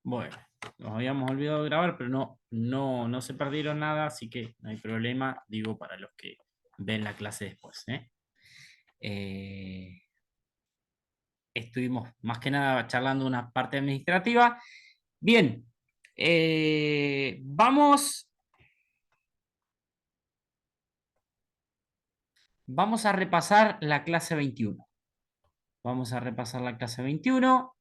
Bueno, nos habíamos olvidado de grabar, pero no se perdieron nada, así que no hay problema, digo, para los que ven la clase después, ¿eh? Eh, Estuvimos más que nada charlando una parte administrativa. Bien, vamos a repasar la clase 21. Vamos a repasar la clase 21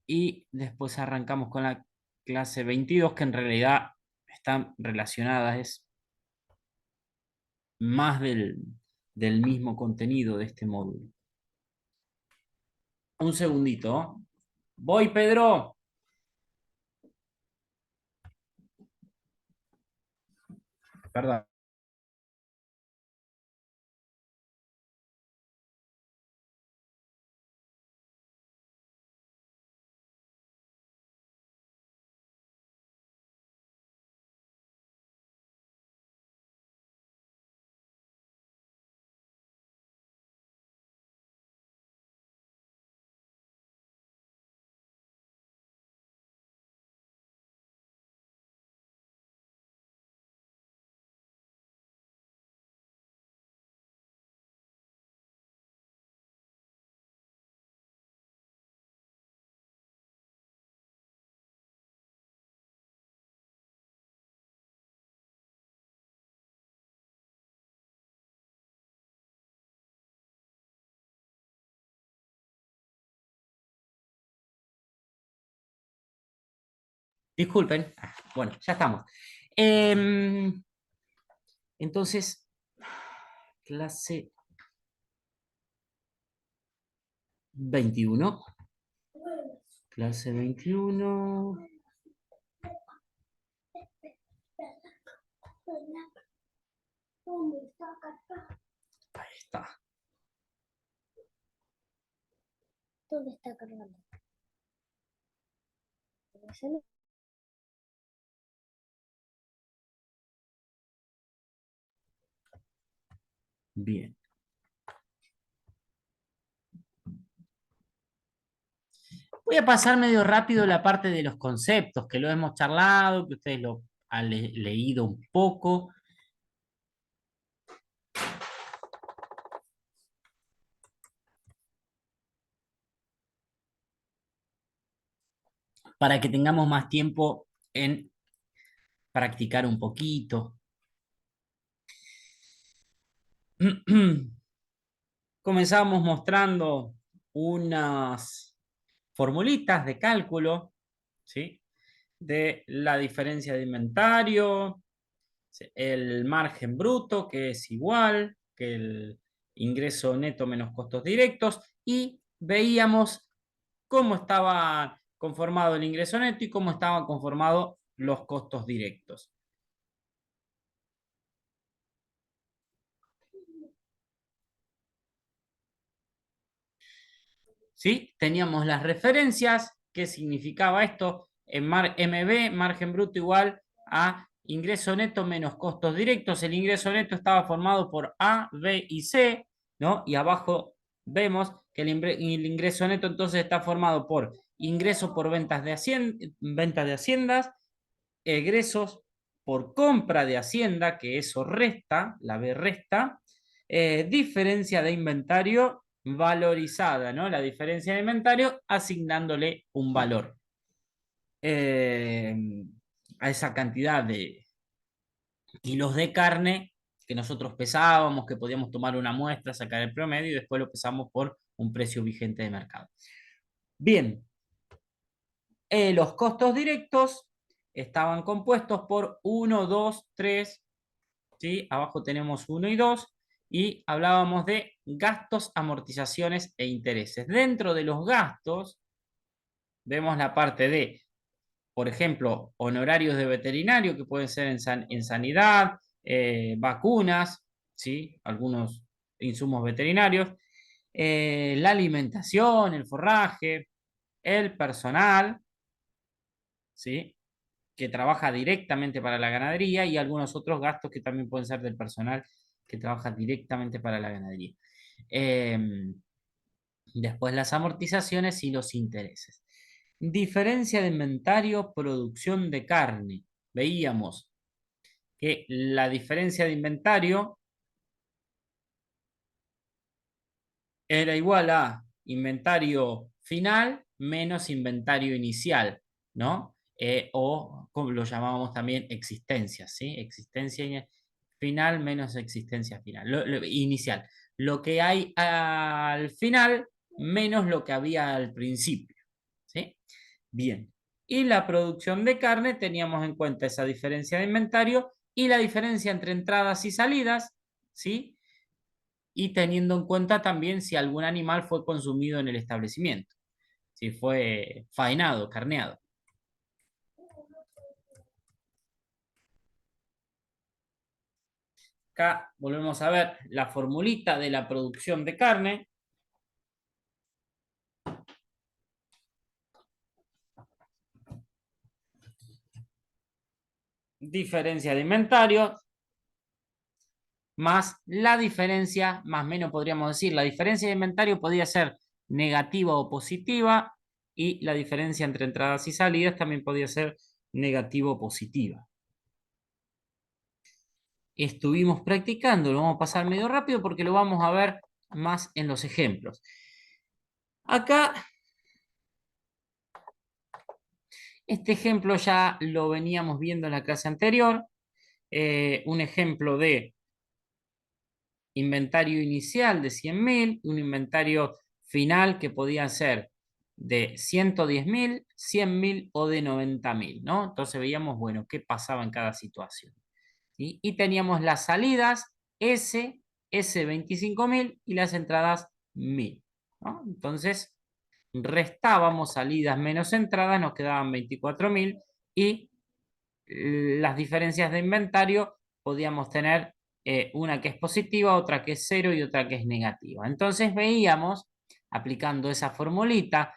y después arrancamos con la clase 22, que en realidad están relacionadas, es más del mismo contenido de este módulo. Un segundito. Voy, Pedro. Perdón. Disculpen. Bueno, ya estamos. Entonces, clase 21. Clase 21. Ahí está. ¿Dónde está cargando? Bien. Voy a pasar medio rápido la parte de los conceptos, que lo hemos charlado, que ustedes lo han leído un poco. Para que tengamos más tiempo en practicar un poquito. Comenzamos mostrando unas formulitas de cálculo, ¿sí? De la diferencia de inventario, el margen bruto, que es igual que el ingreso neto menos costos directos, y veíamos cómo estaba conformado el ingreso neto y cómo estaban conformados los costos directos. ¿Sí? Teníamos las referencias. ¿Qué significaba esto? En MB, margen bruto igual a ingreso neto menos costos directos. El ingreso neto estaba formado por A, B y C, ¿no? Y abajo vemos que el ingreso neto entonces está formado por ingreso por ventas de haciendas, egresos por compra de hacienda, que eso resta, la B resta, diferencia de inventario valorizada, ¿no? La diferencia de inventario asignándole un valor a esa cantidad de kilos de carne que nosotros pesábamos, que podíamos tomar una muestra, sacar el promedio y después lo pesamos por un precio vigente de mercado. Bien, los costos directos estaban compuestos por 1, 2, 3, ¿sí? Abajo tenemos 1 y 2 y hablábamos de gastos, amortizaciones e intereses. Dentro de los gastos vemos la parte de, por ejemplo, honorarios de veterinario que pueden ser en sanidad, vacunas, ¿sí? Algunos insumos veterinarios, la alimentación, el forraje, el personal, ¿sí? Que trabaja directamente para la ganadería y algunos otros gastos que también pueden ser del personal que trabaja directamente para la ganadería. Eh, Después las amortizaciones y los intereses. Diferencia de inventario, producción de carne. Veíamos que la diferencia de inventario era igual a inventario final menos inventario inicial, ¿no? O como lo llamábamos también existencia, ¿sí? Existencia final menos existencia final, inicial. Lo que hay al final menos lo que había al principio, ¿sí? Bien. Y la producción de carne teníamos en cuenta esa diferencia de inventario y la diferencia entre entradas y salidas, ¿sí? Y teniendo en cuenta también si algún animal fue consumido en el establecimiento, si fue faenado, carneado. Acá volvemos a ver la formulita de la producción de carne. Diferencia de inventario más la diferencia, más o menos podríamos decir, la diferencia de inventario podría ser negativa o positiva y la diferencia entre entradas y salidas también podría ser negativa o positiva. Estuvimos practicando, lo vamos a pasar medio rápido porque lo vamos a ver más en los ejemplos. Acá, este ejemplo ya lo veníamos viendo en la clase anterior, un ejemplo de inventario inicial de 100.000, un inventario final que podía ser de 110.000, 100.000 o de 90.000, ¿no? Entonces veíamos, bueno, qué pasaba en cada situación. ¿Sí? Y teníamos las salidas S 25.000 y las entradas 1.000, ¿no? Entonces restábamos salidas menos entradas, nos quedaban 24.000 y las diferencias de inventario podíamos tener una que es positiva, otra que es cero y otra que es negativa. Entonces veíamos, aplicando esa formulita,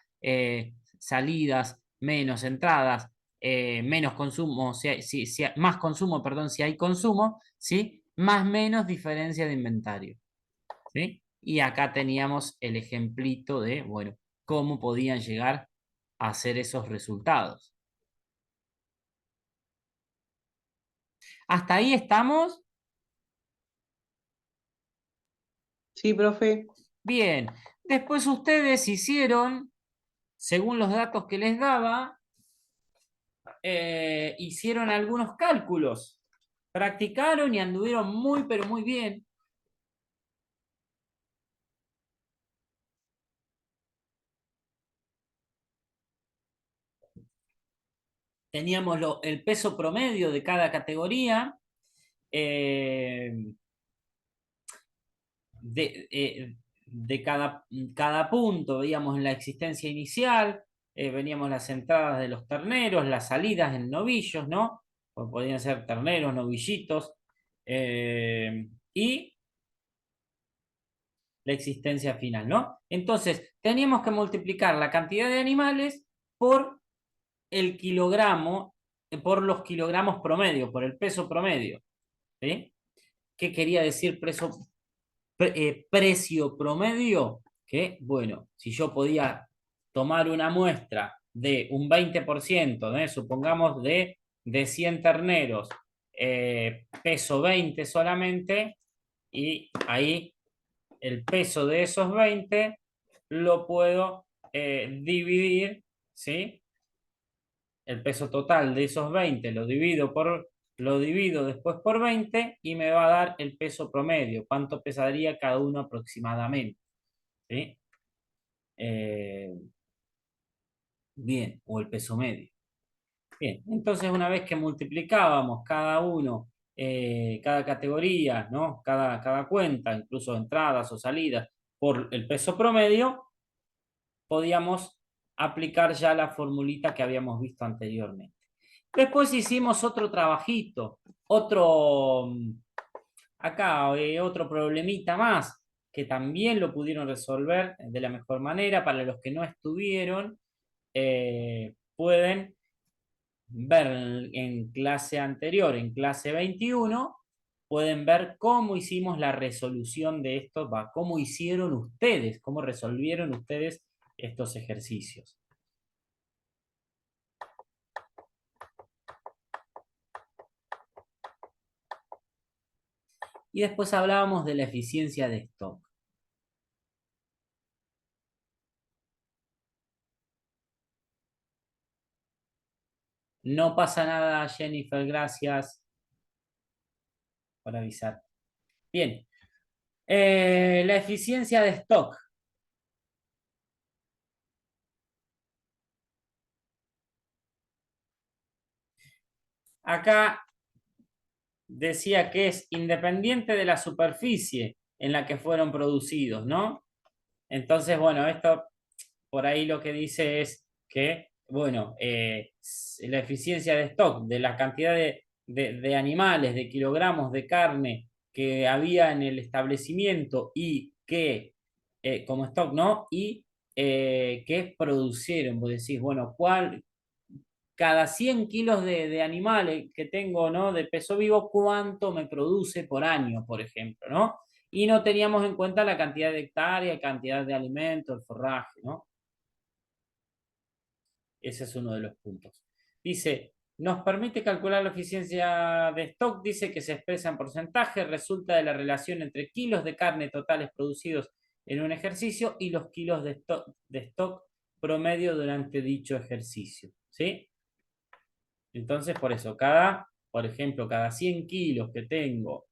salidas menos entradas, menos consumo, más consumo, perdón, si hay consumo, ¿sí? Más menos diferencia de inventario, ¿sí? Y acá teníamos el ejemplito de, bueno, cómo podían llegar a ser esos resultados. Hasta ahí estamos. Sí, profe. Bien, después ustedes hicieron, según los datos que les daba, hicieron algunos cálculos, practicaron y anduvieron muy, pero muy bien. Teníamos el peso promedio de cada categoría, eh, de cada punto, veíamos en la existencia inicial, veníamos las entradas de los terneros, las salidas en novillos, ¿no? Podían ser terneros, novillitos, y la existencia final, ¿no? Entonces, teníamos que multiplicar la cantidad de animales por el kilogramo, por los kilogramos promedio, por el peso promedio, ¿sí? ¿Qué quería decir precio promedio? Que, bueno, si yo podía tomar una muestra de un 20%, supongamos de 100 terneros, peso 20 solamente, y ahí el peso de esos 20 lo puedo dividir, ¿sí? El peso total de esos 20 lo divido después por 20 y me va a dar el peso promedio, cuánto pesaría cada uno aproximadamente, ¿sí? Eh, bien, o el peso medio. Bien, entonces una vez que multiplicábamos cada uno, cada categoría, ¿no? Cada cuenta, incluso entradas o salidas, por el peso promedio, podíamos aplicar ya la formulita que habíamos visto anteriormente. Después hicimos otro trabajito, acá otro problemita más, que también lo pudieron resolver de la mejor manera. Para los que no estuvieron, pueden ver en clase anterior, en clase 21, pueden ver cómo hicimos la resolución de esto, cómo hicieron ustedes, cómo resolvieron ustedes estos ejercicios. y después hablábamos de la eficiencia de stock. No pasa nada, Jennifer, gracias por avisar. Bien, la eficiencia de stock. Acá decía que es independiente de la superficie en la que fueron producidos, ¿no? Entonces, bueno, esto por ahí lo que dice es que, bueno, la eficiencia de stock, de la cantidad de animales, de kilogramos de carne que había en el establecimiento y que, como stock, ¿no? Y que producieron, vos decís, bueno, cada 100 kilos de animales que tengo, ¿no? De peso vivo, ¿cuánto me produce por año, por ejemplo, ¿no? Y no teníamos en cuenta la cantidad de hectáreas, cantidad de alimentos, el forraje, ¿no? Ese es uno de los puntos. Dice, nos permite calcular la eficiencia de stock, dice que se expresa en porcentaje, resulta de la relación entre kilos de carne totales producidos en un ejercicio y los kilos de stock promedio durante dicho ejercicio, ¿sí? Entonces, por eso, por ejemplo, cada 100 kilos que tengo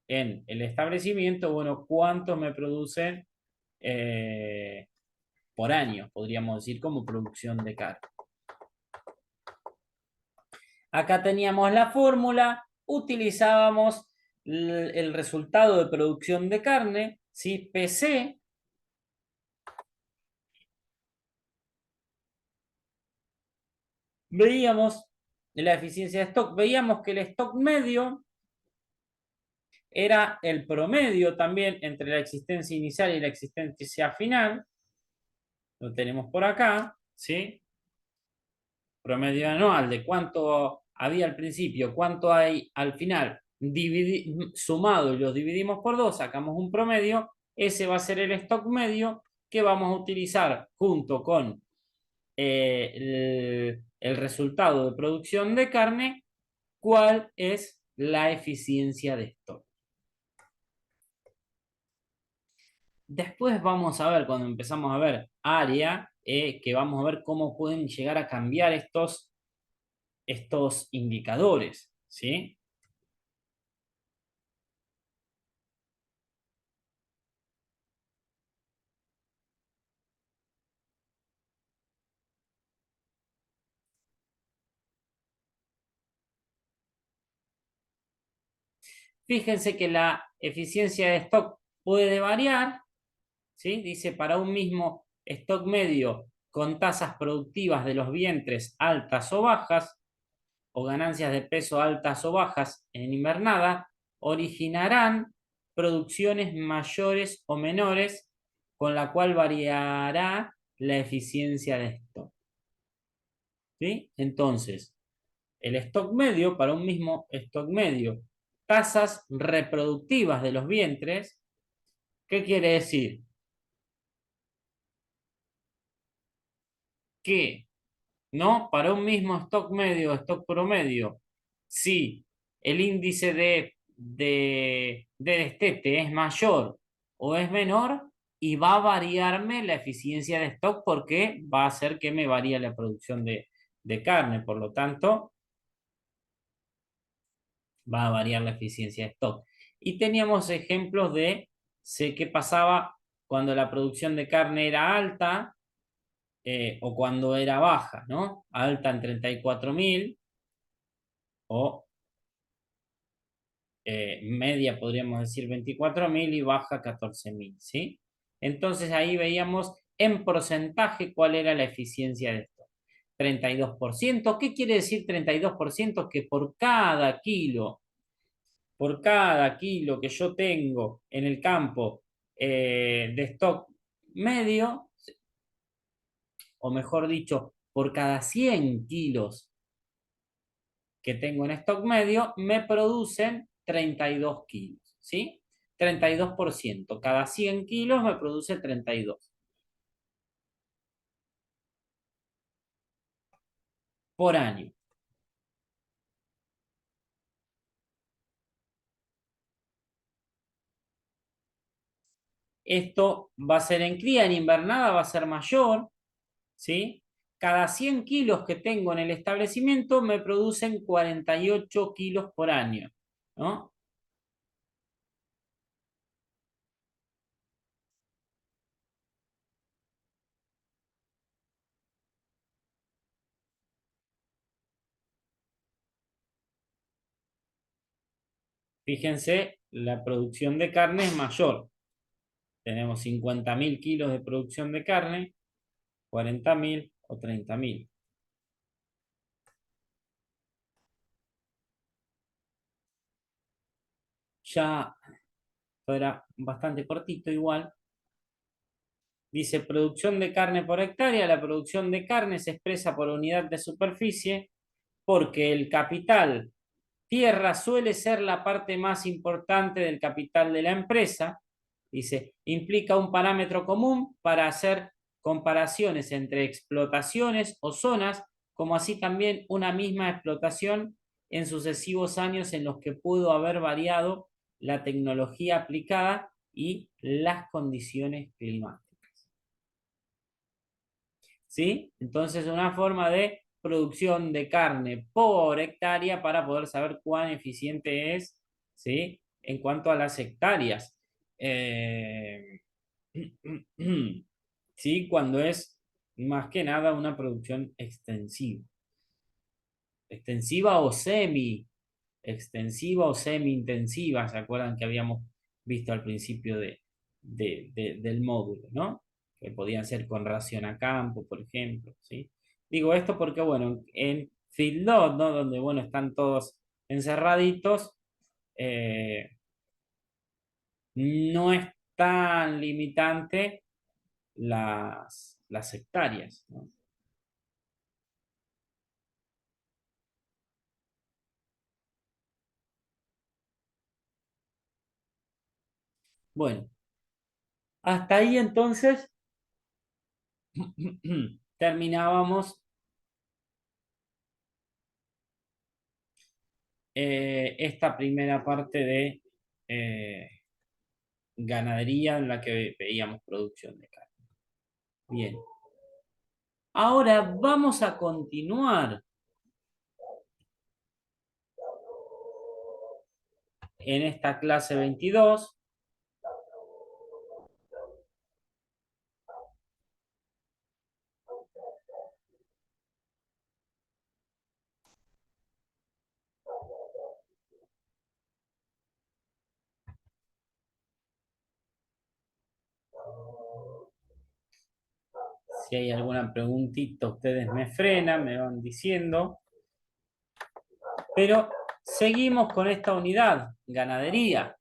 en el establecimiento, bueno, ¿cuántos me producen por año? Podríamos decir como producción de carne. Acá teníamos la fórmula, utilizábamos el resultado de producción de carne, ¿sí? PC, veíamos la eficiencia de stock, veíamos que el stock medio era el promedio también entre la existencia inicial y la existencia final, lo tenemos por acá, ¿sí? Promedio anual de cuánto había al principio, cuánto hay al final, sumado y los dividimos por 2, sacamos un promedio, ese va a ser el stock medio que vamos a utilizar junto con el resultado de producción de carne, cuál es la eficiencia de stock. Después vamos a ver, cuando empezamos a ver área, que vamos a ver cómo pueden llegar a cambiar estos indicadores, ¿sí? Fíjense que la eficiencia de stock puede variar, ¿sí? Dice, para un mismo stock medio con tasas productivas de los vientres altas o bajas, o ganancias de peso altas o bajas en invernada, originarán producciones mayores o menores, con la cual variará la eficiencia de stock. ¿Sí? Entonces, el stock medio, para un mismo stock medio, tasas reproductivas de los vientres, ¿qué quiere decir? Que, ¿no? Para un mismo stock medio, stock promedio, si el índice de destete es mayor o es menor, y va a variarme la eficiencia de stock porque va a hacer que me varíe la producción de carne. Por lo tanto, va a variar la eficiencia de stock. Y teníamos ejemplos de sé qué pasaba cuando la producción de carne era alta o cuando era baja, ¿no? Alta en 34.000 o media podríamos decir 24.000 y baja 14.000, ¿sí? Entonces ahí veíamos en porcentaje cuál era la eficiencia de esto. 32%, ¿qué quiere decir 32%? Que por cada kilo que yo tengo en el campo de stock medio, o mejor dicho, por cada 100 kilos que tengo en stock medio, me producen 32 kilos, ¿sí? 32%. Cada 100 kilos me produce 32 por año. Esto va a ser en cría, en invernada va a ser mayor, ¿sí? Cada 100 kilos que tengo en el establecimiento me producen 48 kilos por año, ¿no? Fíjense, la producción de carne es mayor. Tenemos 50.000 kilos de producción de carne, 40.000 o 30.000. Ya, esto era bastante cortito igual. Dice producción de carne por hectárea. La producción de carne se expresa por unidad de superficie porque el capital tierra suele ser la parte más importante del capital de la empresa. Dice, implica un parámetro común para hacer comparaciones entre explotaciones o zonas, como así también una misma explotación en sucesivos años en los que pudo haber variado la tecnología aplicada y las condiciones climáticas. ¿Sí? Entonces, una forma de producción de carne por hectárea para poder saber cuán eficiente es, ¿sí? En cuanto a las hectáreas. ¿Sí? Cuando es más que nada una producción extensiva. Extensiva o extensiva o semi-intensiva, ¿se acuerdan que habíamos visto al principio del módulo, ¿no? Que podían ser con ración a campo, por ejemplo, ¿sí? Digo esto porque, bueno, en feedlot, ¿no? Donde, bueno, están todos encerraditos, no es tan limitante las hectáreas, ¿no? Bueno, hasta ahí entonces terminábamos esta primera parte de ganadería en la que veíamos producción de carne. Bien. Ahora vamos a continuar en esta clase 22. Si hay alguna preguntita, ustedes me frenan, me van diciendo. Pero seguimos con esta unidad, ganadería.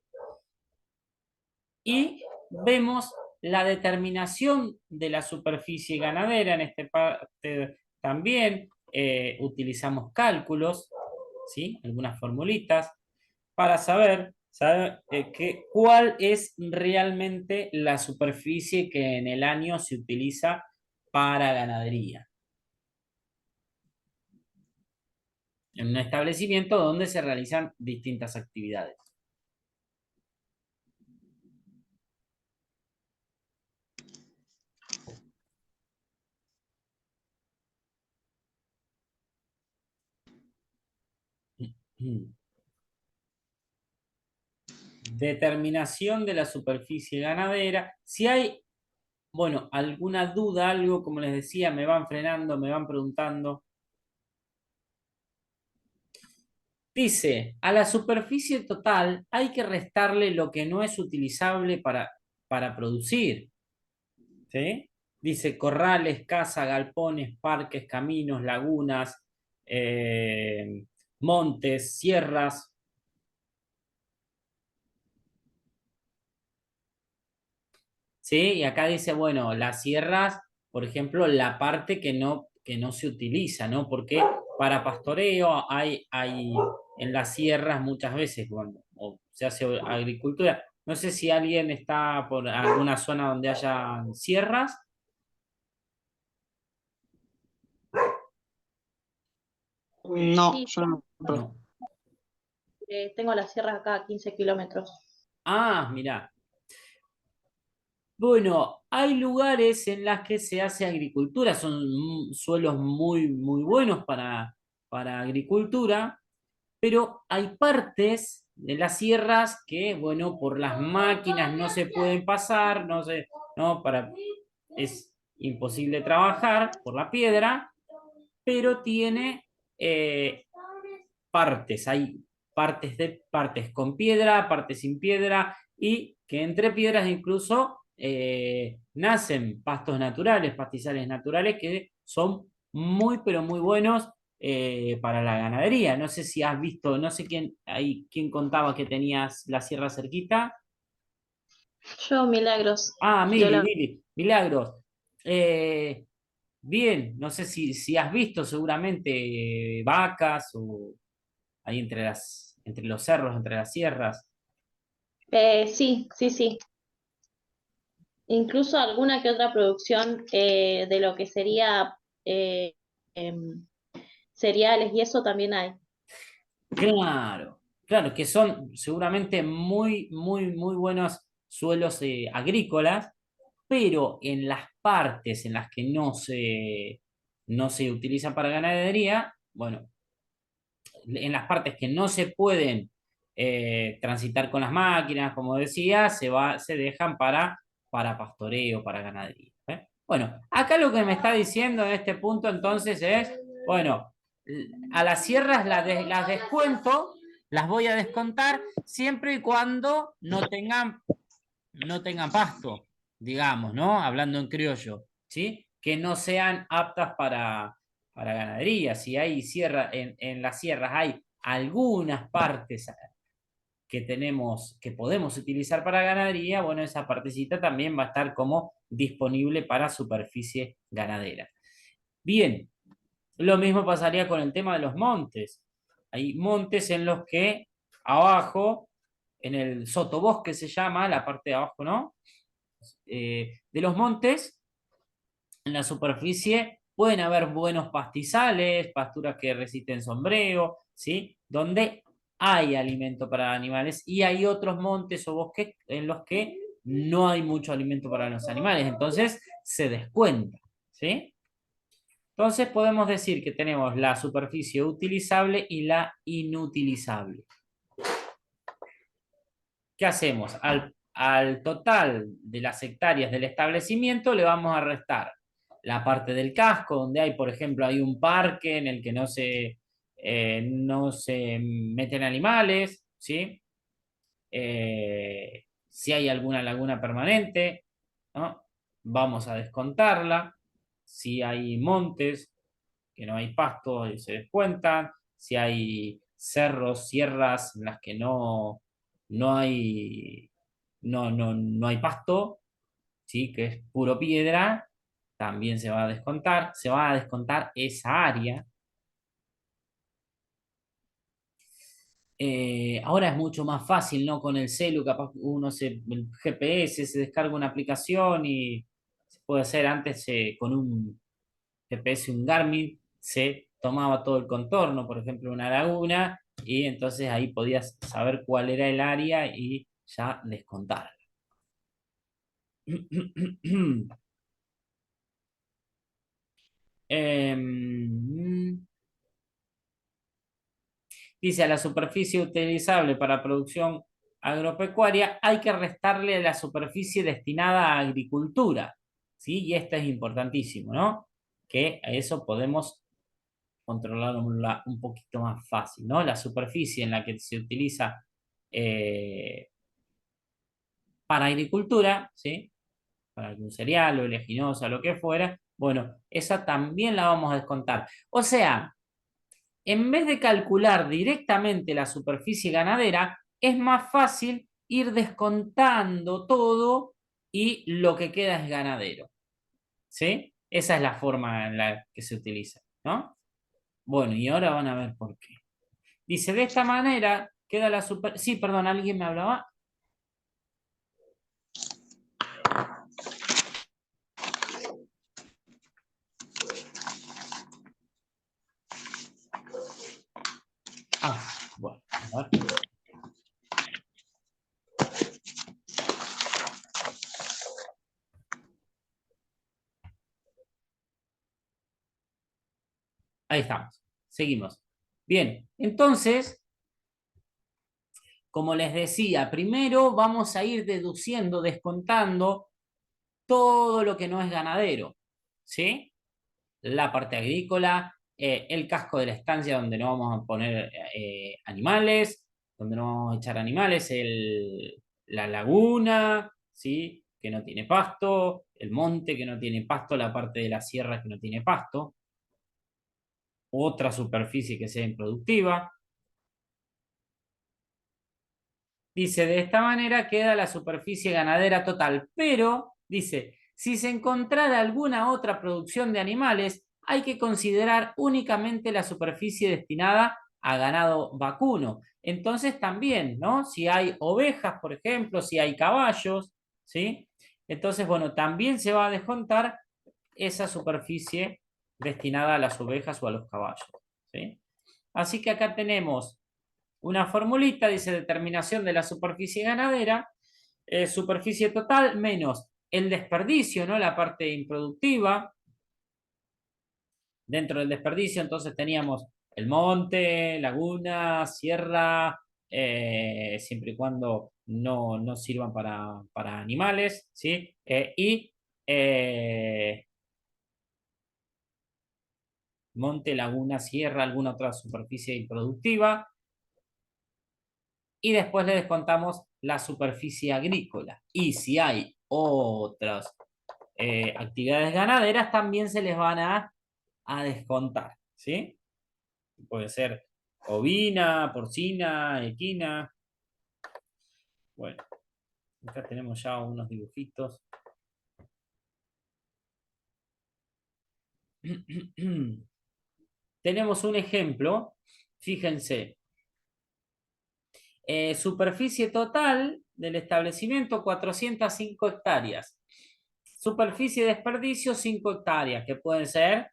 Y vemos la determinación de la superficie ganadera. En este parte también utilizamos cálculos, ¿sí? Algunas formulitas, para saber cuál es realmente la superficie que en el año se utiliza para ganadería. En un establecimiento donde se realizan distintas actividades. Determinación de la superficie ganadera. Si hay, bueno, alguna duda, algo, como les decía, me van frenando, me van preguntando. Dice, a la superficie total hay que restarle lo que no es utilizable para producir. ¿Sí? Dice corrales, casa, galpones, parques, caminos, lagunas, montes, sierras. ¿Sí? Y acá dice, bueno, las sierras, por ejemplo, la parte que no se utiliza, ¿no? Porque para pastoreo hay en las sierras muchas veces cuando se hace agricultura. No sé si alguien está por alguna zona donde haya sierras. No, Sí, yo no, profe. No. tengo la sierra acá a 15 kilómetros. Ah, mirá. Bueno, hay lugares en los que se hace agricultura, son suelos muy, muy buenos para agricultura, pero hay partes de las sierras que, bueno, por las máquinas no se pueden pasar, no sé, no, es imposible trabajar por la piedra, pero tiene partes, hay partes con piedra, partes sin piedra, y que entre piedras incluso nacen pastos naturales, pastizales naturales que son muy, pero muy buenos para la ganadería. No sé si has visto, no sé quién contaba que tenías la sierra cerquita. Yo, Milagros. Ah, Yo Mili, la... Mili, Milagros. Eh, Bien, no sé si has visto seguramente vacas o ahí entre los cerros, entre las sierras. Sí, sí, sí. Incluso alguna que otra producción de lo que sería em, cereales y eso también hay. Claro, claro, que son seguramente muy, muy, muy buenos suelos agrícolas, pero en las partes en las que no se utilizan para ganadería, bueno, en las partes que no se pueden transitar con las máquinas, como decía, se dejan para pastoreo, para ganadería. ¿Eh? Bueno, acá lo que me está diciendo en este punto entonces es, bueno, a las sierras las descuento, las voy a descontar siempre y cuando no tengan pasto, digamos, ¿no? Hablando en criollo, ¿sí? Que no sean aptas para ganadería. Si hay en las sierras hay algunas partes que podemos utilizar para ganadería, bueno, esa partecita también va a estar como disponible para superficie ganadera. Bien, lo mismo pasaría con el tema de los montes. Hay montes en los que abajo, en el sotobosque se llama, la parte de abajo, ¿no? De los montes, en la superficie pueden haber buenos pastizales, pasturas que resisten sombreo, ¿sí? Donde hay alimento para animales y hay otros montes o bosques en los que no hay mucho alimento para los animales, entonces se descuenta, ¿sí? Entonces podemos decir que tenemos la superficie utilizable y la inutilizable. ¿Qué hacemos? Al total de las hectáreas del establecimiento le vamos a restar la parte del casco, donde hay, por ejemplo, hay un parque en el que no se meten animales, ¿sí? Si hay alguna laguna permanente, ¿no? Vamos a descontarla. Si hay montes, que no hay pasto, se descuentan. Si hay cerros, sierras en las que no hay, no hay pasto, ¿sí? Que es puro piedra, también se va a descontar. Se va a descontar esa área. Ahora es mucho más fácil, ¿no? Con el celu, capaz el GPS, se descarga una aplicación y se puede hacer antes con un GPS, un Garmin, se tomaba todo el contorno, por ejemplo, una laguna, y entonces ahí podías saber cuál era el área y ya descontar. Dice, a la superficie utilizable para producción agropecuaria hay que restarle la superficie destinada a agricultura, ¿sí? Y esto es importantísimo, ¿no? Que a eso podemos controlarla un poquito más fácil, ¿no? La superficie en la que se utiliza eh, para agricultura, ¿sí? Para algún cereal o leginosa, lo que fuera, bueno, esa también la vamos a descontar. O sea, en vez de calcular directamente la superficie ganadera, es más fácil ir descontando todo y lo que queda es ganadero, ¿sí? Esa es la forma en la que se utiliza, ¿no? Bueno, y ahora van a ver por qué. Dice, de esta manera queda la super... Sí, perdón, ¿alguien me hablaba? Ah, bueno, a ver. Ahí estamos. Seguimos. Bien, entonces, como les decía, primero vamos a ir deduciendo, descontando todo lo que no es ganadero, ¿sí? La parte agrícola, el casco de la estancia donde no vamos a poner animales, donde no vamos a echar animales, la laguna, ¿sí? Que no tiene pasto, el monte que no tiene pasto, la parte de la sierra que no tiene pasto, otra superficie que sea improductiva. Dice, de esta manera queda la superficie ganadera total, pero, dice, si se encontrara alguna otra producción de animales, hay que considerar únicamente la superficie destinada a ganado vacuno. Entonces también, ¿no? Si hay ovejas, por ejemplo, si hay caballos, ¿sí? Entonces, bueno, también se va a descontar esa superficie destinada a las ovejas o a los caballos, ¿sí? Así que acá tenemos una formulita, dice determinación de la superficie ganadera, superficie total menos el desperdicio, ¿no? La parte improductiva. Dentro del desperdicio, entonces teníamos el monte, laguna, sierra, siempre y cuando no sirvan para animales, ¿sí? Eh, monte, laguna, sierra, alguna otra superficie improductiva. Y después le descontamos la superficie agrícola. Y si hay otras actividades ganaderas, también se les van a descontar, ¿sí? Puede ser ovina, porcina, equina. Bueno, acá tenemos ya unos dibujitos. Tenemos un ejemplo, fíjense, superficie total del establecimiento 405 hectáreas. Superficie de desperdicio 5 hectáreas, que pueden ser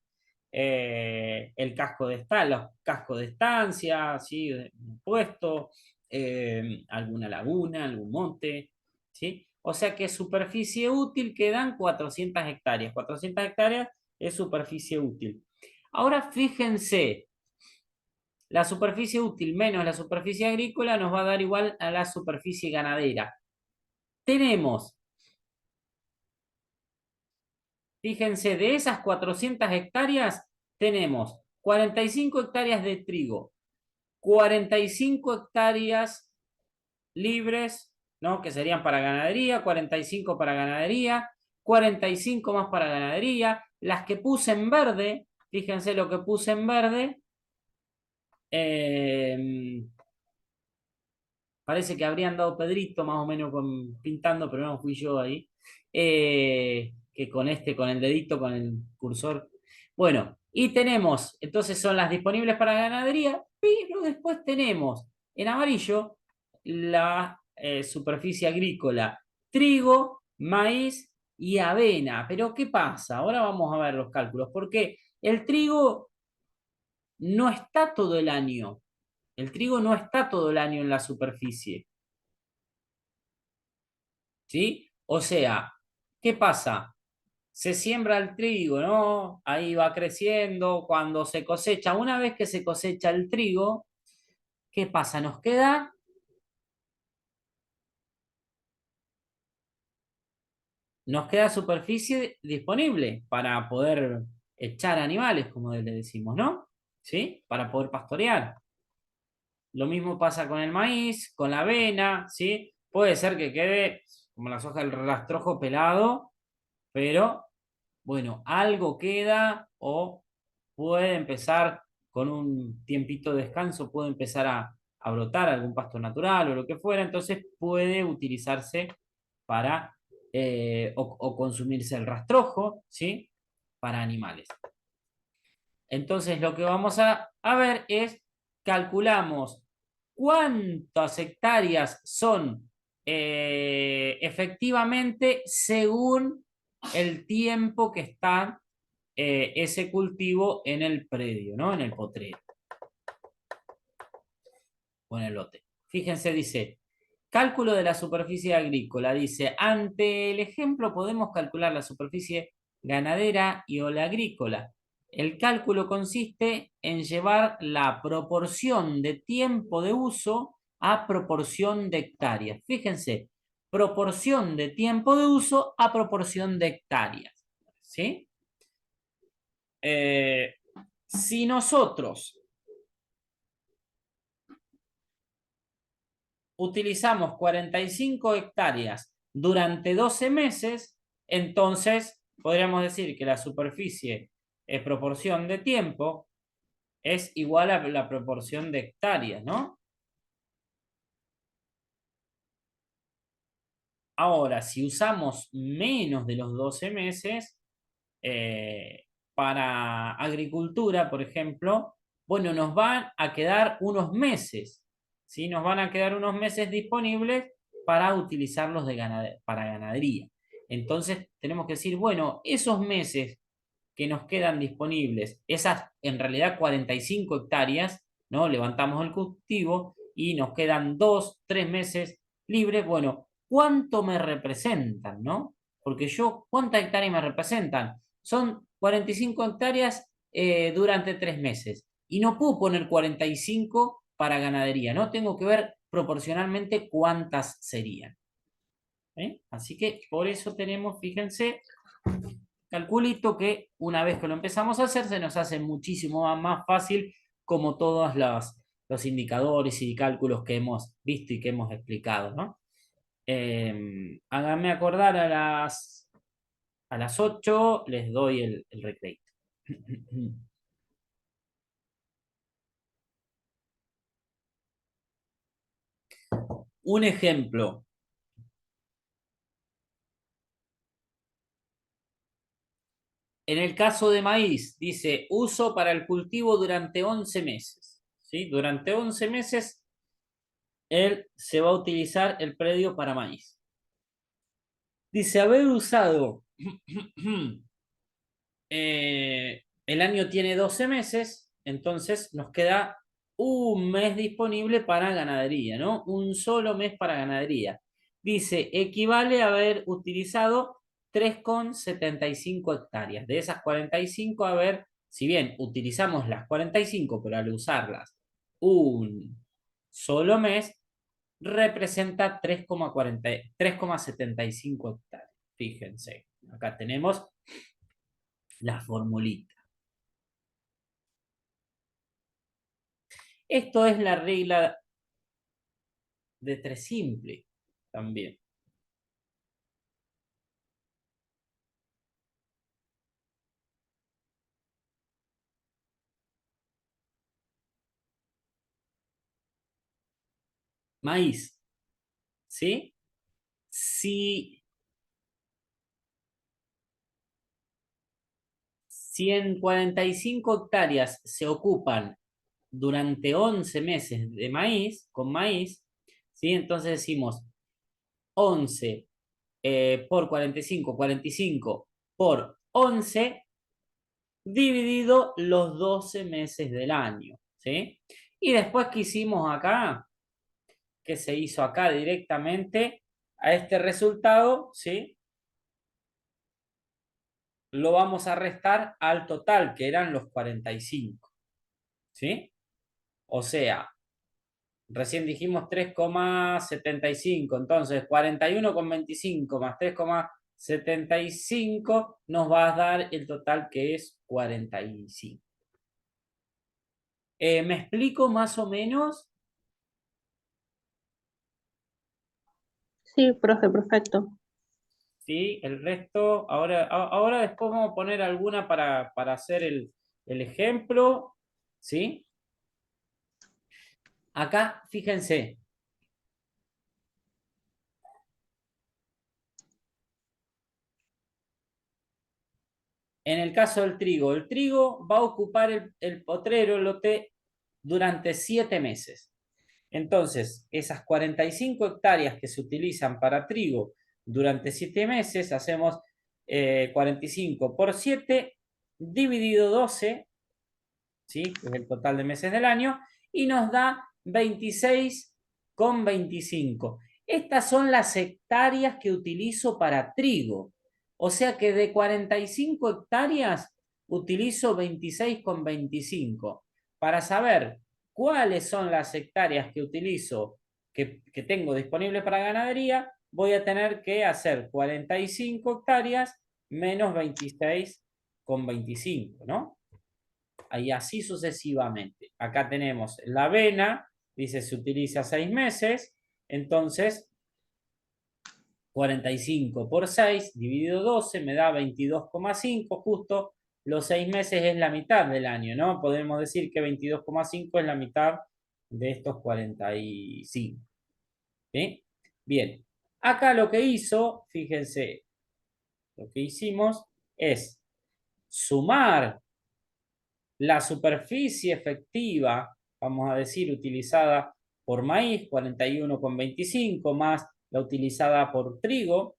el casco de estancia, los cascos de estancia, ¿sí? Un puesto, alguna laguna, algún monte, ¿sí? O sea que superficie útil quedan 400 hectáreas. 400 hectáreas es superficie útil. Ahora fíjense, la superficie útil menos la superficie agrícola nos va a dar igual a la superficie ganadera. Tenemos, fíjense, de esas 400 hectáreas tenemos 45 hectáreas de trigo, 45 hectáreas libres, ¿no? Que serían para ganadería, 45 para ganadería, 45 más para ganadería. Las que puse en verde, fíjense lo que puse en verde, parece que habrían dado Pedrito más o menos pintando, pero no fui yo ahí. Que con el dedito, con el cursor. Bueno, y tenemos, entonces son las disponibles para ganadería, pero después tenemos en amarillo la superficie agrícola, trigo, maíz y avena. Pero ¿qué pasa? Ahora vamos a ver los cálculos, porque el trigo no está todo el año. El trigo no está todo el año en la superficie. ¿Sí? O sea, ¿qué pasa? Se siembra el trigo, ¿no? Ahí va creciendo, cuando se cosecha, una vez que se cosecha el trigo, ¿qué pasa? Nos queda superficie disponible para poder echar animales, como le decimos, ¿no? ¿Sí? Para poder pastorear. Lo mismo pasa con el maíz, con la avena, ¿sí? Puede ser que quede como las hojas del rastrojo pelado, pero bueno, algo queda o puede empezar con un tiempito de descanso, puede empezar a brotar algún pasto natural o lo que fuera, entonces puede utilizarse para o consumirse el rastrojo, ¿sí? Para animales. Entonces lo que vamos a ver es, calculamos cuántas hectáreas son efectivamente según el tiempo que está ese cultivo en el predio, ¿no? En el potrero o en el lote. Fíjense, dice, cálculo de la superficie agrícola. Dice, ante el ejemplo podemos calcular la superficie ganadera y o la agrícola. El cálculo consiste en llevar la proporción de tiempo de uso a proporción de hectáreas. Fíjense, proporción de tiempo de uso a proporción de hectáreas. ¿Sí? Si nosotros utilizamos 45 hectáreas durante 12 meses, entonces podríamos decir que la superficie en proporción de tiempo es igual a la proporción de hectáreas, ¿no? Ahora, si usamos menos de los 12 meses, para agricultura, por ejemplo, bueno, nos van a quedar unos meses, ¿sí? Nos van a quedar unos meses disponibles para utilizarlos para ganadería. Entonces, tenemos que decir, bueno, esos meses que nos quedan disponibles, esas en realidad 45 hectáreas, ¿no? Levantamos el cultivo y nos quedan 2, 3 meses libres. Bueno, ¿cuánto me representan, no? Porque yo, ¿cuántas hectáreas me representan? Son 45 hectáreas durante 3 meses. Y no puedo poner 45 para ganadería, ¿no? Tengo que ver proporcionalmente cuántas serían. Así que por eso tenemos, fíjense, calculito que una vez que lo empezamos a hacer se nos hace muchísimo más fácil como todos los indicadores y cálculos que hemos visto y que hemos explicado, ¿no? Háganme acordar a las 8 les doy el recreo. Un ejemplo. En el caso de maíz, dice, uso para el cultivo durante 11 meses. ¿Sí? Durante 11 meses, él se va a utilizar el predio para maíz. Dice, haber usado, el año tiene 12 meses, entonces nos queda un mes disponible para ganadería, ¿no? Un solo mes para ganadería. Dice, equivale a haber utilizado 3,75 hectáreas. De esas 45, a ver, si bien utilizamos las 45, pero al usarlas un solo mes, representa 3,75 hectáreas. Fíjense, acá tenemos la formulita. Esto es la regla de 3 simple también. Maíz, ¿sí? Si en 45 hectáreas se ocupan durante 11 meses de maíz, con maíz, ¿sí? Entonces decimos 11 por 45, 45 por 11, dividido los 12 meses del año, ¿sí? Y después, ¿qué hicimos acá? ¿Qué se hizo acá directamente? A este resultado, ¿sí? Lo vamos a restar al total, que eran los 45, ¿sí? O sea, recién dijimos 3,75, entonces 41,25 más 3,75 nos va a dar el total que es 45. ¿Me explico más o menos? Sí, profe, perfecto. Sí, el resto, ahora después vamos a poner alguna para hacer el ejemplo, ¿sí? Acá, fíjense. En el caso del trigo, el trigo va a ocupar el potrero, el lote, durante 7 meses. Entonces, esas 45 hectáreas que se utilizan para trigo durante 7 meses, hacemos 45 por 7 dividido 12, ¿sí? Que es el total de meses del año, y nos da 26,25. Estas son las hectáreas que utilizo para trigo. O sea que de 45 hectáreas utilizo 26,25. Para saber cuáles son las hectáreas que utilizo, que tengo disponibles para ganadería, voy a tener que hacer 45 hectáreas menos 26,25, ¿no? Y así sucesivamente. Acá tenemos la avena, dice se utiliza 6 meses, entonces 45 por 6 dividido 12 me da 22,5, justo los 6 meses es la mitad del año, ¿no? Podemos decir que 22,5 es la mitad de estos 45. ¿Sí? Bien, acá lo que hizo, fíjense, lo que hicimos es sumar la superficie efectiva, vamos a decir, utilizada por maíz, 41,25, más la utilizada por trigo,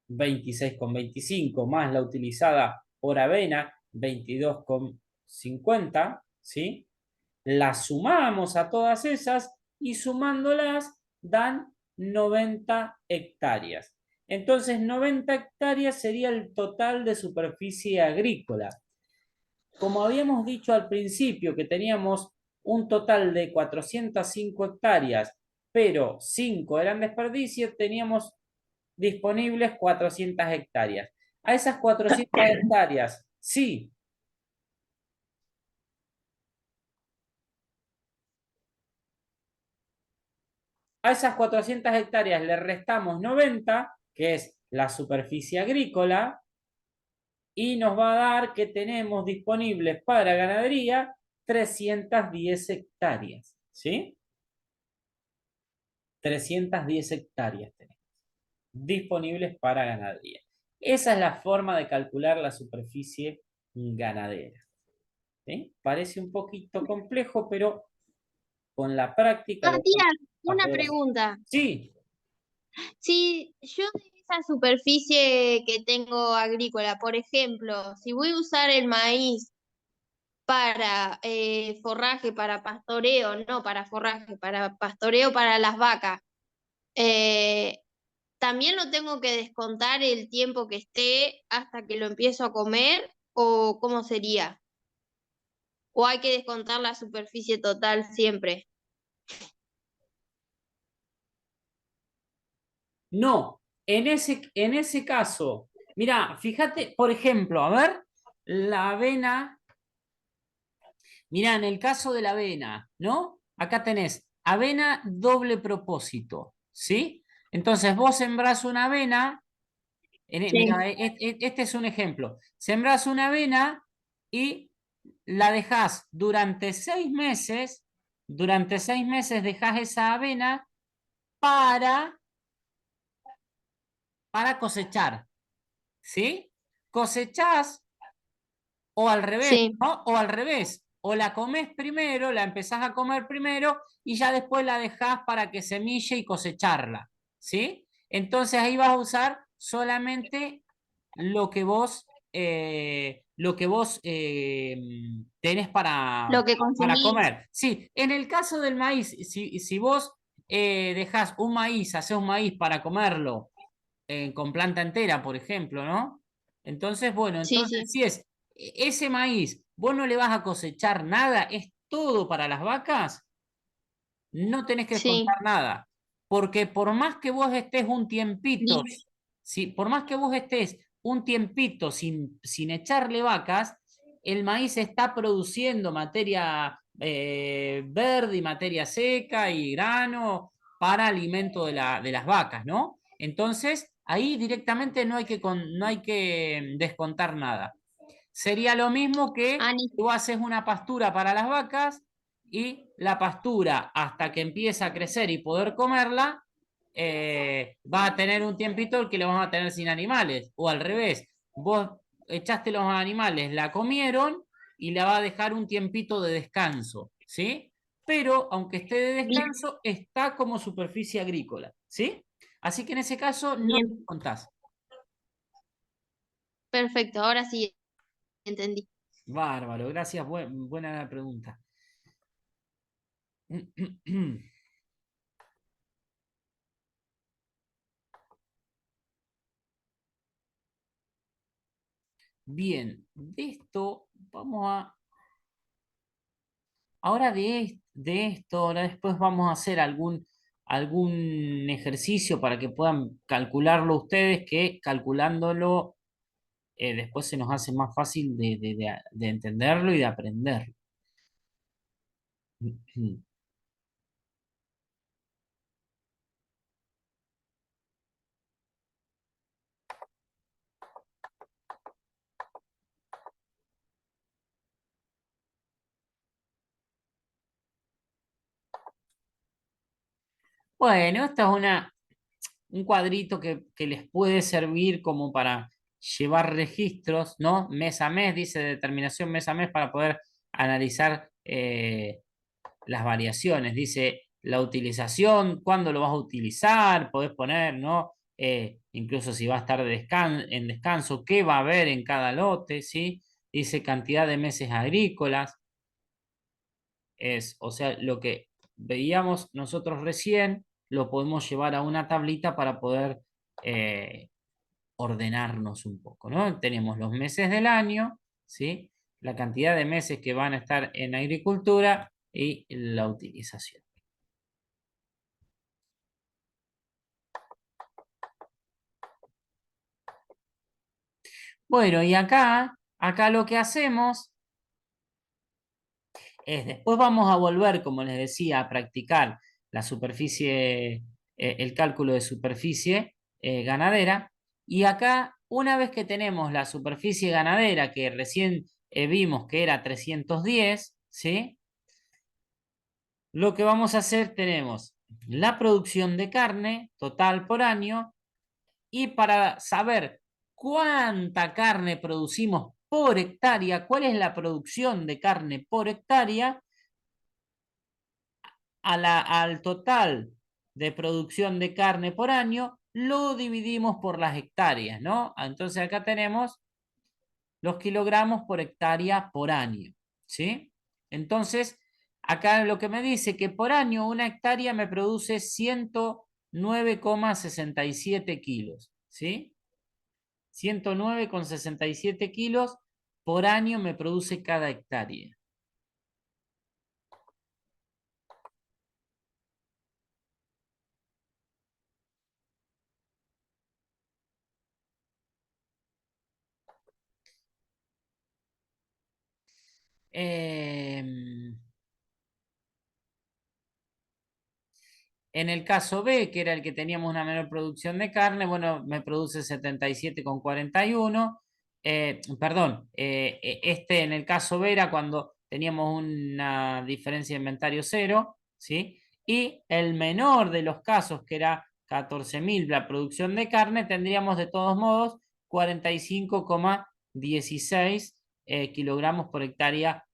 26,25, más la utilizada por avena, 22,50, ¿sí? Las sumamos a todas esas y sumándolas dan 90 hectáreas. Entonces, 90 hectáreas sería el total de superficie agrícola. Como habíamos dicho al principio que teníamos un total de 405 hectáreas, pero 5 eran desperdicios, teníamos disponibles 400 hectáreas. A esas 400 hectáreas, sí. A esas 400 hectáreas le restamos 90, que es la superficie agrícola, y nos va a dar que tenemos disponibles para ganadería 310 hectáreas, ¿sí? 310 hectáreas tenemos disponibles para ganadería. Esa es la forma de calcular la superficie ganadera. ¿Sí? Parece un poquito complejo, pero con la práctica lo Matías, vamos a una poder hacer. pregunta. Sí, Si yo de esa superficie que tengo agrícola, por ejemplo, si voy a usar el maíz para forraje, para pastoreo, no para forraje, para pastoreo para las vacas, eh, ¿también lo tengo que descontar el tiempo que esté hasta que lo empiezo a comer? ¿O cómo sería? ¿O hay que descontar la superficie total siempre? no, en ese caso, mira, fíjate, por ejemplo, a ver, la avena, mira, en el caso de la avena, ¿no? Acá tenés avena doble propósito, ¿sí? Entonces vos sembrás una avena, Sí, mira, este es un ejemplo, sembrás una avena y la dejás durante 6 meses dejás esa avena para, para cosechar. ¿Sí? Cosechás o al revés, sí, ¿no? O al revés, o la comes primero, la empezás a comer primero y ya después la dejás para que semille y cosecharla, ¿sí? Entonces ahí vas a usar solamente lo que vos tenés lo que para consumís. comer. Sí, en el caso del maíz, si vos dejás un maíz, haces un maíz para comerlo con planta entera, por ejemplo, ¿no? Entonces, bueno, Sí, entonces sí, si es ese maíz, vos no le vas a cosechar nada, es todo para las vacas, no tenés que descontar sí. nada, porque por más que vos estés un tiempito, Bien. por más que vos estés un tiempito sin echarle vacas, el maíz está produciendo materia verde y materia seca y grano para alimento de las vacas, ¿no? Entonces, ahí directamente no hay que descontar nada. Sería lo mismo que Ani, tú haces una pastura para las vacas y la pastura hasta que empieza a crecer y poder comerla, va a tener un tiempito que lo vamos a tener sin animales. O al revés, vos echaste los animales, la comieron y la va a dejar un tiempito de descanso, ¿sí? Pero aunque esté de bien, descanso, está como superficie agrícola, ¿sí? Así que en ese caso no bien, contás. perfecto, ahora sí entendí. Bárbaro, gracias, buena la pregunta. Bien, de esto vamos a... Ahora de esto, ahora después vamos a hacer algún ejercicio para que puedan calcularlo ustedes, que calculándolo después se nos hace más fácil de entenderlo y de aprenderlo. Bueno, esta es un cuadrito que les puede servir como para llevar registros, ¿no? Mes a mes, dice determinación mes a mes para poder analizar las variaciones. Dice la utilización, cuándo lo vas a utilizar, podés poner, ¿no? Incluso si va a estar en descanso, qué va a haber en cada lote, ¿sí? Dice cantidad de meses agrícolas. O sea, lo que veíamos nosotros recién, lo podemos llevar a una tablita para poder ordenarnos un poco, ¿no? Tenemos los meses del año, ¿sí? La cantidad de meses que van a estar en agricultura y la utilización. Bueno, y acá lo que hacemos es, después vamos a volver, como les decía, a practicar la superficie, el cálculo de superficie ganadera. Y acá, una vez que tenemos la superficie ganadera, que recién vimos que era 310, ¿sí? Lo que vamos a hacer, tenemos la producción de carne total por año, y para saber cuánta carne producimos por hectárea, cuál es la producción de carne por hectárea, al total de producción de carne por año, lo dividimos por las hectáreas, ¿no? Entonces acá tenemos los kilogramos por hectárea por año, ¿sí? Entonces, acá lo que me dice que por año una hectárea me produce 109,67 kilos, ¿sí? 109,67 kilos por año me produce cada hectárea. En el caso B, que era el que teníamos una menor producción de carne, bueno, me produce 77,41. Perdón, este en el caso B era cuando teníamos una diferencia de inventario cero, ¿sí? Y el menor de los casos, que era 14.000 la producción de carne, tendríamos de todos modos 45,16 kilogramos por hectárea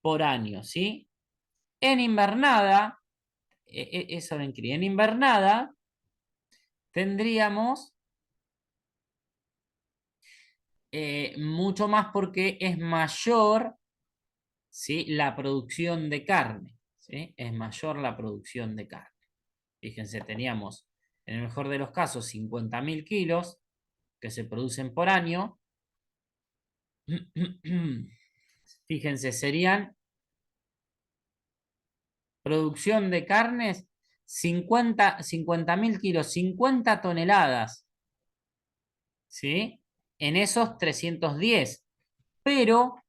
por año, ¿sí? En invernada, eso en cría. En invernada tendríamos mucho más porque es mayor, ¿sí? La producción de carne, ¿sí? Es mayor la producción de carne. Fíjense, teníamos en el mejor de los casos 50.000 kilos que se producen por año. Fíjense, serían producción de carnes 50.000 kilos, 50 toneladas, ¿sí? En esos 310. Pero,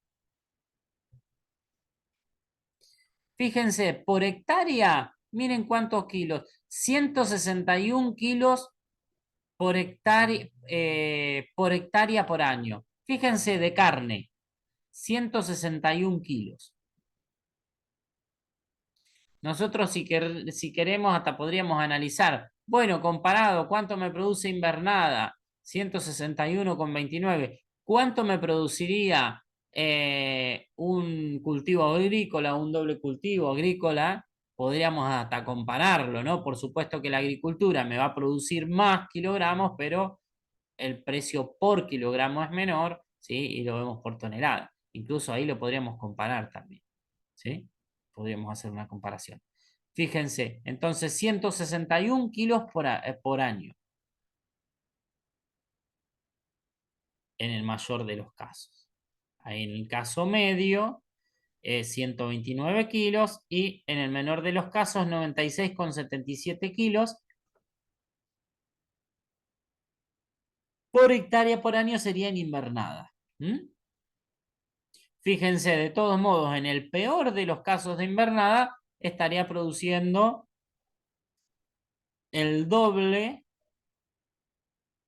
fíjense, por hectárea, miren cuántos kilos, 161 kilos por hectárea por año. Fíjense, de carne, 161 kilos. Nosotros si queremos hasta podríamos analizar, bueno, comparado, ¿cuánto me produce invernada? 161,29. ¿Cuánto me produciría un cultivo agrícola, un doble cultivo agrícola? Podríamos hasta compararlo, ¿no? Por supuesto que la agricultura me va a producir más kilogramos, pero el precio por kilogramo es menor, ¿sí? Y lo vemos por tonelada. Incluso ahí lo podríamos comparar también, ¿sí? Podríamos hacer una comparación. Fíjense, entonces 161 kilos por año. en el mayor de los casos. Ahí en el caso medio, 129 kilos y en el menor de los casos, 96,77 kilos por hectárea por año sería en invernada. Fíjense, de todos modos, en el peor de los casos de invernada, estaría produciendo el doble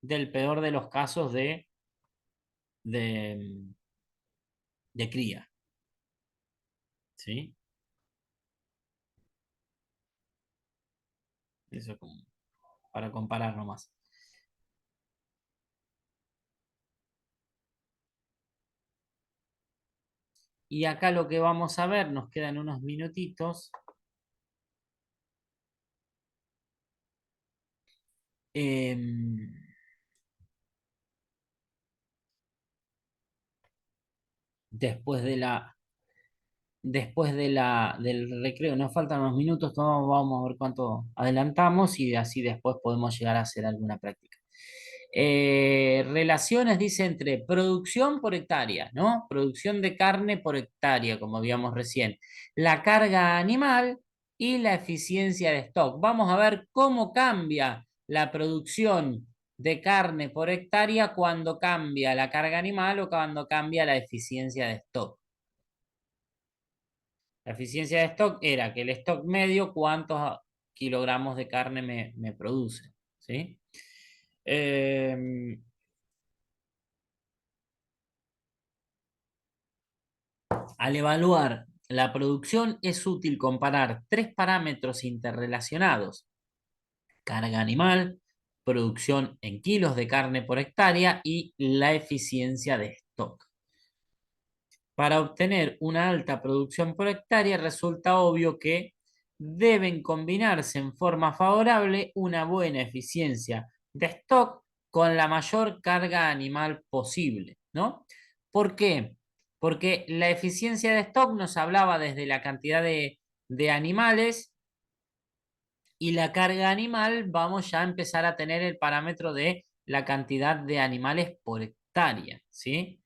del peor de los casos de, de cría. ¿Sí? Eso es como para comparar nomás. Y acá lo que vamos a ver, nos quedan unos minutitos. Después del recreo, nos faltan unos minutos, vamos a ver cuánto adelantamos y así después podemos llegar a hacer alguna práctica. Relaciones, dice, entre producción por hectárea, ¿no? Producción de carne por hectárea, como habíamos recién, la carga animal y la eficiencia de stock. Vamos a ver cómo cambia la producción de carne por hectárea cuando cambia la carga animal o cuando cambia la eficiencia de stock. La eficiencia de stock era que el stock medio, cuántos kilogramos de carne me produce, ¿sí? Al evaluar la producción es útil comparar tres parámetros interrelacionados: carga animal, producción en kilos de carne por hectárea y la eficiencia de stock. Para obtener una alta producción por hectárea resulta obvio que deben combinarse en forma favorable una buena eficiencia de stock con la mayor carga animal posible, ¿no? ¿Por qué? Porque la eficiencia de stock nos hablaba desde la cantidad de animales y la carga animal vamos ya a empezar a tener el parámetro de la cantidad de animales por hectárea, ¿sí?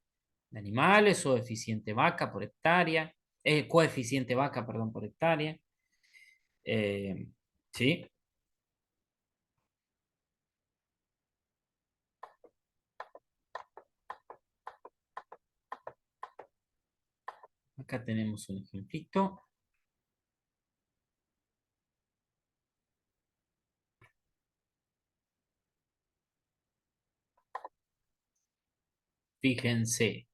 De animales o eficiente vaca por hectárea, coeficiente vaca, perdón, por hectárea. ¿Sí? Acá tenemos un ejemplito. Fíjense.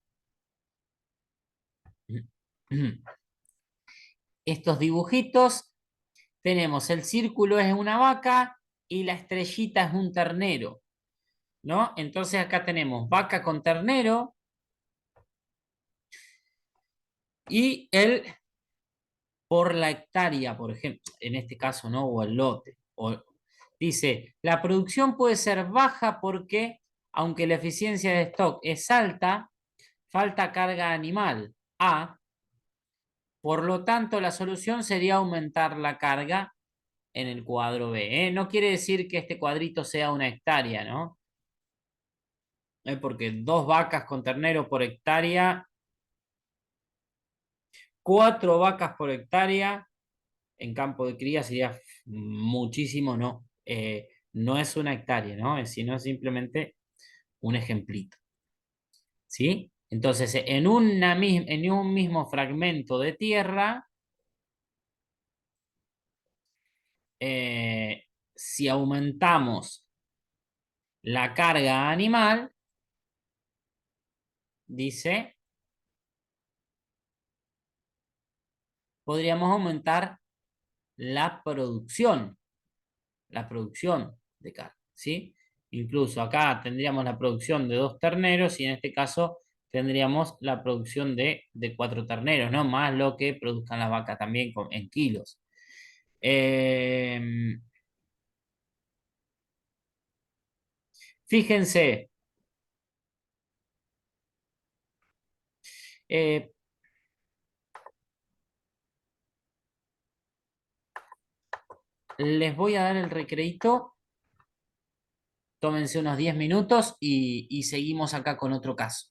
Estos dibujitos, tenemos el círculo es una vaca y la estrellita es un ternero, ¿no? Entonces acá tenemos vaca con ternero y el por la hectárea, por ejemplo, en este caso, ¿no? O el lote. Dice, la producción puede ser baja porque, aunque la eficiencia de stock es alta, falta carga animal. A. Por lo tanto, la solución sería aumentar la carga en el cuadro B. No quiere decir que este cuadrito sea una hectárea, ¿no? Porque 2 vacas con ternero por hectárea, 4 vacas por hectárea en campo de cría sería muchísimo, ¿no? No es una hectárea, ¿no? Sino simplemente un ejemplito, ¿sí? Entonces, en un mismo fragmento de tierra, si aumentamos la carga animal, dice, podríamos aumentar la producción de carne, ¿sí? Incluso acá tendríamos la producción de 2 terneros y en este caso tendríamos la producción de 4 terneros, ¿no? Más lo que produzcan las vacas también en kilos. Fíjense, eh, les voy a dar el recreito tómense unos 10 minutos y seguimos acá con otro caso.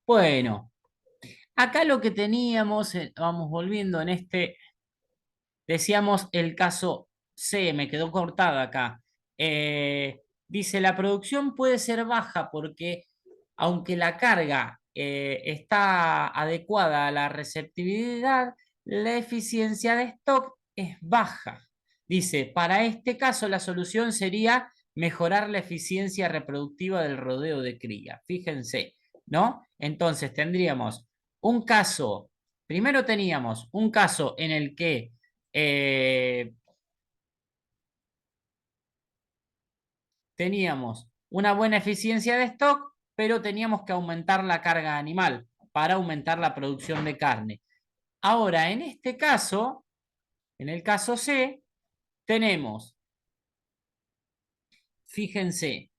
Bueno, acá lo que teníamos, vamos volviendo en este, decíamos el caso C, me quedó cortada acá. Dice, la producción puede ser baja porque aunque la carga está adecuada a la receptividad, la eficiencia de stock es baja. Dice, para este caso la solución sería mejorar la eficiencia reproductiva del rodeo de cría. Fíjense, ¿no? Entonces tendríamos un caso, primero teníamos un caso en el que teníamos una buena eficiencia de stock, pero teníamos que aumentar la carga animal para aumentar la producción de carne. Ahora, en este caso, en el caso C, tenemos, fíjense,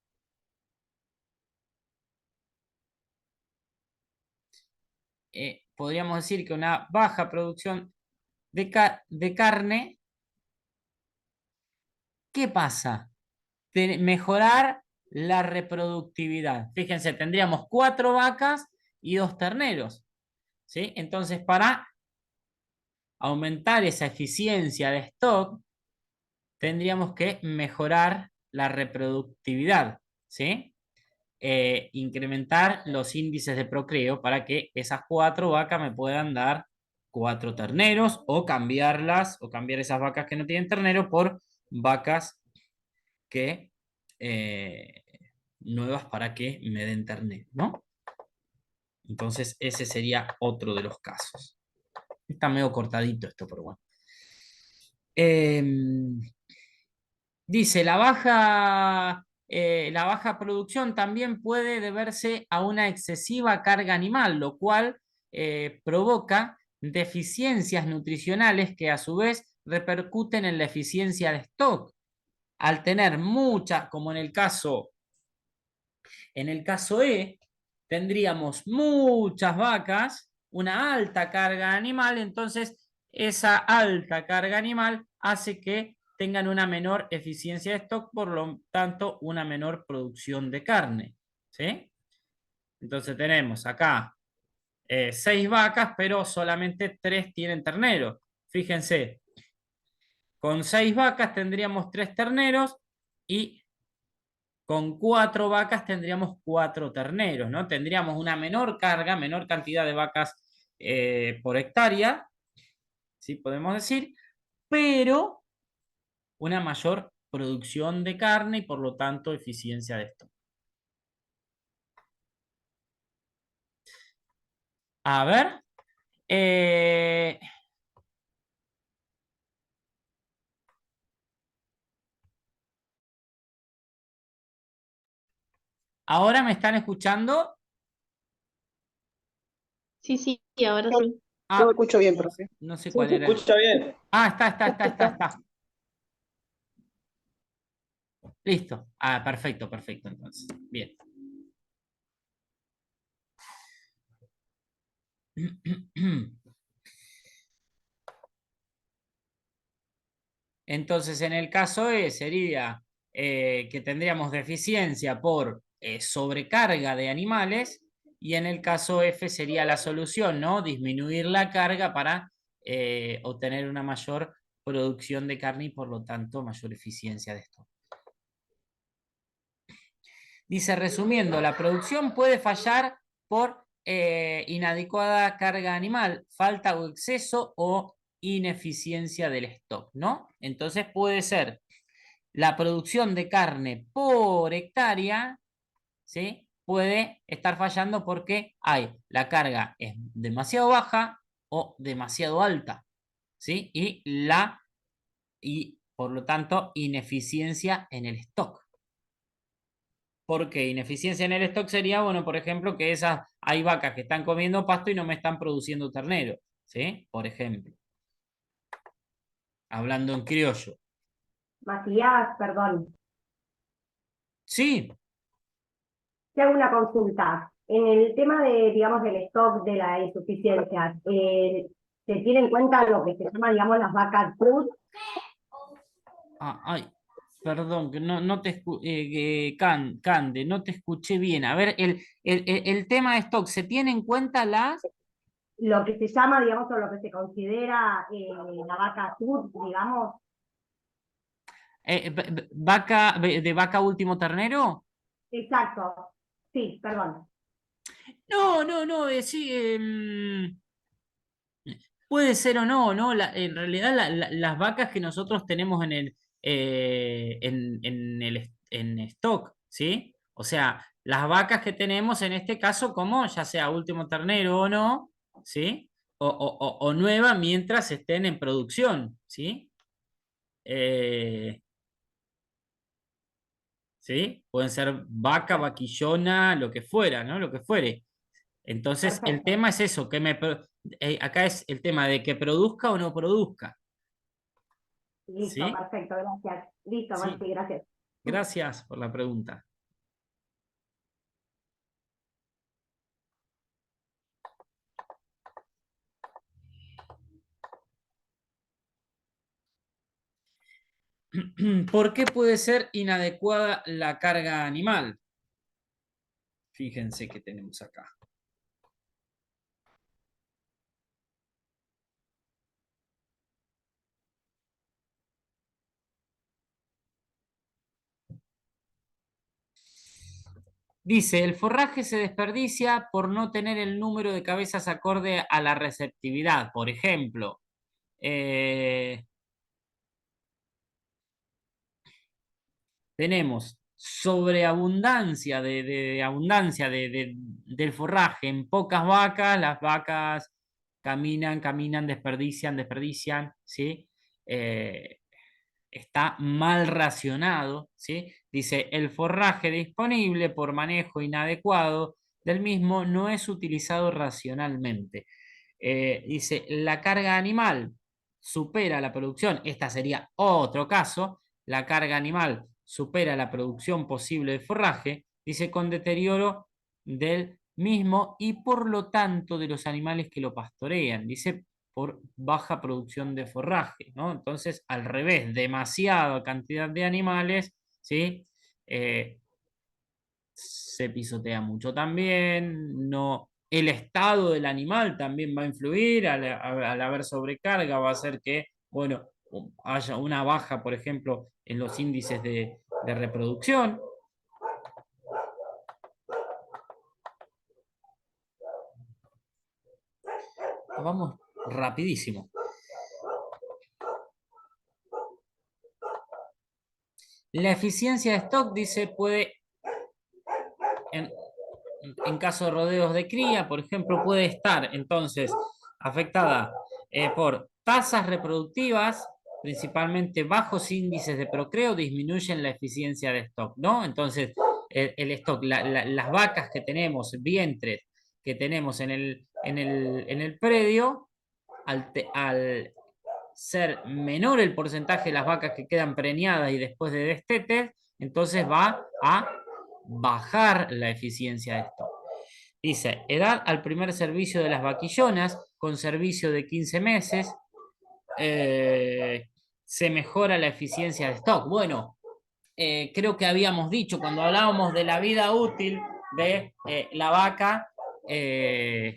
podríamos decir que una baja producción de carne, ¿qué pasa? Mejorar la reproductividad. Fíjense, tendríamos 4 vacas y 2 terneros, ¿sí? Entonces, para aumentar esa eficiencia de stock, tendríamos que mejorar la reproductividad, ¿sí? Incrementar los índices de procreo para que esas 4 vacas me puedan dar 4 terneros, o cambiarlas, o cambiar esas vacas que no tienen ternero por vacas que nuevas para que me den ternero, ¿no? Entonces ese sería otro de los casos. Está medio cortadito esto, pero bueno. Dice, la baja producción también puede deberse a una excesiva carga animal, lo cual provoca deficiencias nutricionales que a su vez repercuten en la eficiencia de stock. Al tener muchas, como en el caso E, tendríamos muchas vacas, una alta carga animal, entonces esa alta carga animal hace que tengan una menor eficiencia de stock, por lo tanto una menor producción de carne, ¿sí? Entonces tenemos acá 6 vacas, pero solamente 3 tienen ternero. Fíjense, con 6 vacas tendríamos 3 terneros y con 4 vacas tendríamos 4 terneros, ¿no? Tendríamos una menor carga, menor cantidad de vacas por hectárea, ¿sí? Podemos decir, pero una mayor producción de carne y por lo tanto eficiencia de esto. A ver. ¿Ahora me están escuchando? Sí, ahora sí. Yo lo escucho bien, profe. No sé Sí, cuál se era. escucha bien. Está. Listo. Perfecto, entonces. Bien. Entonces, en el caso E sería que tendríamos deficiencia por sobrecarga de animales, y en el caso F sería la solución, ¿no? Disminuir la carga para obtener una mayor producción de carne y por lo tanto mayor eficiencia de esto. Dice, resumiendo, la producción puede fallar por inadecuada carga animal, falta o exceso o ineficiencia del stock, ¿no? Entonces puede ser la producción de carne por hectárea, ¿sí? Puede estar fallando porque la carga es demasiado baja o demasiado alta, ¿sí? Y por lo tanto ineficiencia en el stock. ¿Por qué? Ineficiencia en el stock sería, bueno, por ejemplo, que hay vacas que están comiendo pasto y no me están produciendo ternero, ¿sí? Por ejemplo. Hablando en criollo. Matías, perdón, Sí, te hago una consulta. En el tema de, digamos, del stock de la insuficiencia, ¿se tiene en cuenta lo que se llama, digamos, las vacas cruz? ay, Perdón, que no te Cande, no te escuché bien. A ver, el tema de stock, ¿se tiene en cuenta las Lo que se llama, digamos, o lo que se considera la vaca TUR, digamos. vaca de vaca último ternero? Exacto. Sí, perdón. No, sí, puede ser o no, ¿no? En realidad las vacas que nosotros tenemos en stock, ¿sí? O sea, las vacas que tenemos en este caso, como ya sea último ternero o no, ¿sí? O nueva mientras estén en producción, ¿sí? Eh, ¿Sí? Pueden ser vaca, vaquillona, lo que fuera, ¿no? Lo que fuere. Entonces, el Perfecto. tema es eso, acá es el tema de que produzca o no produzca, Listo, ¿sí? perfecto, gracias. Listo, Sí, Maxi, gracias. gracias por la pregunta. ¿Por qué puede ser inadecuada la carga animal? Fíjense que tenemos acá. Dice, el forraje se desperdicia por no tener el número de cabezas acorde a la receptividad. Por ejemplo, tenemos sobreabundancia del forraje en pocas vacas, las vacas caminan, desperdician, ¿sí? Eh, Está mal racionado, ¿sí? Dice, el forraje disponible por manejo inadecuado del mismo no es utilizado racionalmente. Dice, la carga animal supera la producción, esta sería otro caso, la carga animal supera la producción posible de forraje, dice, con deterioro del mismo y por lo tanto de los animales que lo pastorean, dice, por baja producción de forraje, ¿no? Entonces, al revés, demasiada cantidad de animales, ¿sí? Se pisotea mucho también, no, el estado del animal también va a influir, al haber sobrecarga va a hacer que, bueno, haya una baja, por ejemplo, en los índices de reproducción. Vamos rapidísimo. La eficiencia de stock, dice, puede, en caso de rodeos de cría, por ejemplo, puede estar entonces afectada por tasas reproductivas, principalmente bajos índices de procreo, disminuyen la eficiencia de stock, ¿no? Entonces, el stock, las vacas que tenemos, vientres que tenemos en el predio, al ser menor el porcentaje de las vacas que quedan preñadas y después de destetes, entonces va a bajar la eficiencia de esto. Dice, edad al primer servicio de las vaquillonas, con servicio de 15 meses, se mejora la eficiencia de stock. Bueno, creo que habíamos dicho cuando hablábamos de la vida útil de la vaca,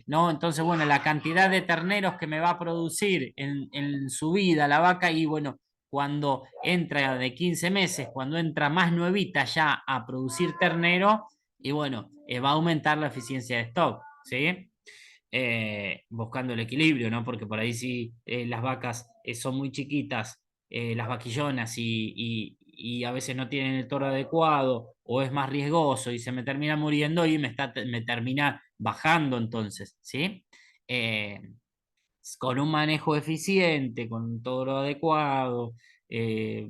¿no? Entonces, bueno, la cantidad de terneros que me va a producir en su vida la vaca y bueno, cuando entra de 15 meses, cuando entra más nuevita ya a producir ternero, y bueno, va a aumentar la eficiencia de stock, ¿sí? Buscando el equilibrio, ¿no? Porque por ahí sí las vacas son muy chiquitas, las vaquillonas, y a veces no tienen el toro adecuado, o es más riesgoso y se me termina muriendo y me termina bajando entonces, ¿sí? Eh, con un manejo eficiente, con un toro adecuado, eh,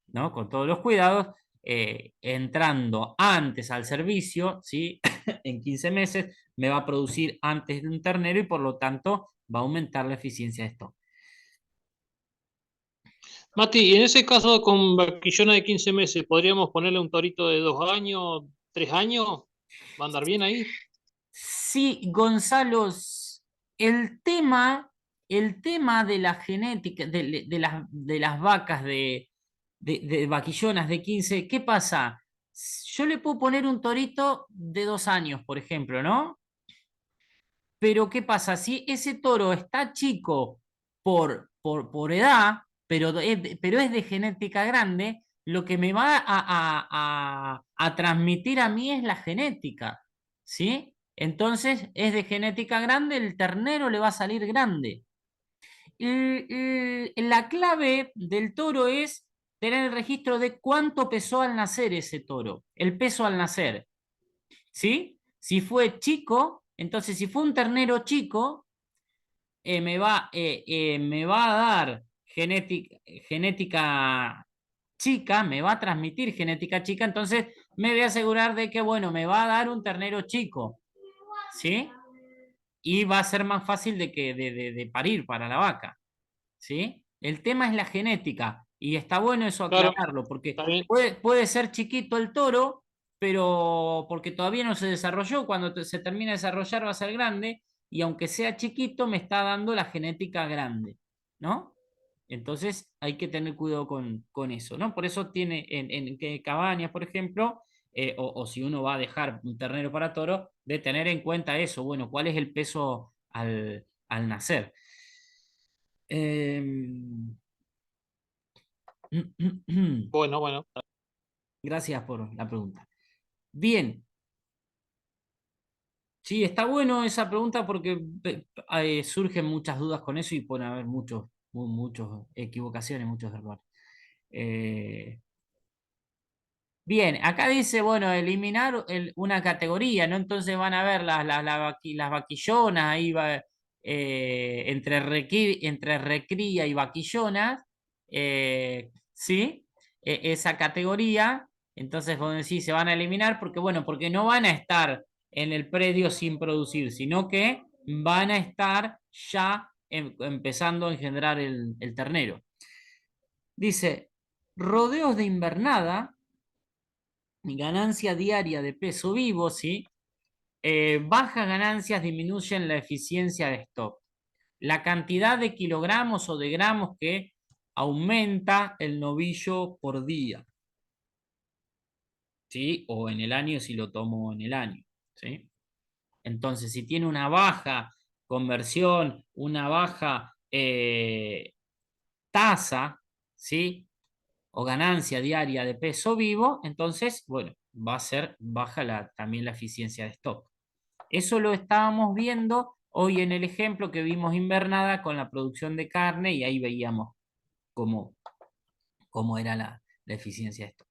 ¿no? Con todos los cuidados, entrando antes al servicio, ¿sí? En 15 meses me va a producir antes de un ternero y por lo tanto va a aumentar la eficiencia de esto. Mati, y en ese caso con vaquillona de 15 meses, ¿podríamos ponerle un torito de 2 años, 3 años? ¿Va a andar bien ahí? Sí, Gonzalo, el tema de la genética, de las vacas de vaquillonas de 15, ¿qué pasa? Yo le puedo poner un torito de 2 años, por ejemplo, ¿no? Pero ¿qué pasa? Si ese toro está chico por edad, pero es de genética grande, lo que me va a transmitir a mí es la genética, ¿sí? Entonces es de genética grande, el ternero le va a salir grande. La clave del toro es tener el registro de cuánto pesó al nacer ese toro, el peso al nacer, ¿sí? Si fue chico, entonces si fue un ternero chico, me va a dar genética chica, me va a transmitir genética chica, entonces me voy a asegurar de que, bueno, me va a dar un ternero chico, ¿sí? Y va a ser más fácil de parir para la vaca, ¿sí? El tema es la genética y está bueno eso Claro, aclararlo, porque está bien. puede ser chiquito el toro, pero porque todavía no se desarrolló, cuando se termina de desarrollar va a ser grande, y aunque sea chiquito me está dando la genética grande, ¿no? Entonces hay que tener cuidado con eso, ¿no? Por eso tiene en cabañas, por ejemplo, o si uno va a dejar un ternero para toro, de tener en cuenta eso, bueno, cuál es el peso al nacer. Bueno, bueno. Gracias por la pregunta. Bien, sí, está bueno esa pregunta porque surgen muchas dudas con eso y pueden haber muchas equivocaciones, muchos errores. Eh, Bien, acá dice, bueno, eliminar una categoría, ¿no? Entonces van a ver las vaquillonas, ahí va, entre recría y vaquillonas, ¿sí? Esa categoría, entonces vos decís, se van a eliminar porque, bueno, porque no van a estar en el predio sin producir, sino que van a estar ya empezando a engendrar el ternero. Dice, rodeos de invernada, ganancia diaria de peso vivo, ¿sí? Bajas ganancias disminuyen la eficiencia de stock. La cantidad de kilogramos o de gramos que aumenta el novillo por día, ¿sí? O en el año si lo tomo en el año, ¿sí? Entonces, si tiene una baja conversión, una baja tasa, ¿sí? O ganancia diaria de peso vivo, entonces, bueno, va a ser baja también la eficiencia de stock. Eso lo estábamos viendo hoy en el ejemplo que vimos invernada con la producción de carne y ahí veíamos cómo era la eficiencia de stock.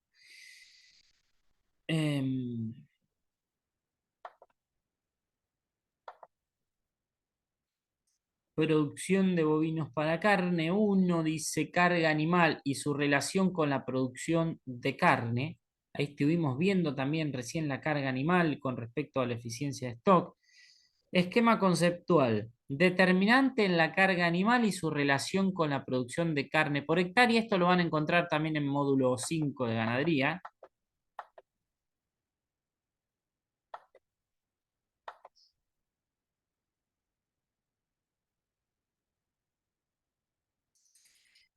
Producción de bovinos para carne, uno dice carga animal y su relación con la producción de carne. Ahí estuvimos viendo también recién la carga animal con respecto a la eficiencia de stock. Esquema conceptual. Determinante en la carga animal y su relación con la producción de carne por hectárea. Esto lo van a encontrar también en módulo 5 de ganadería.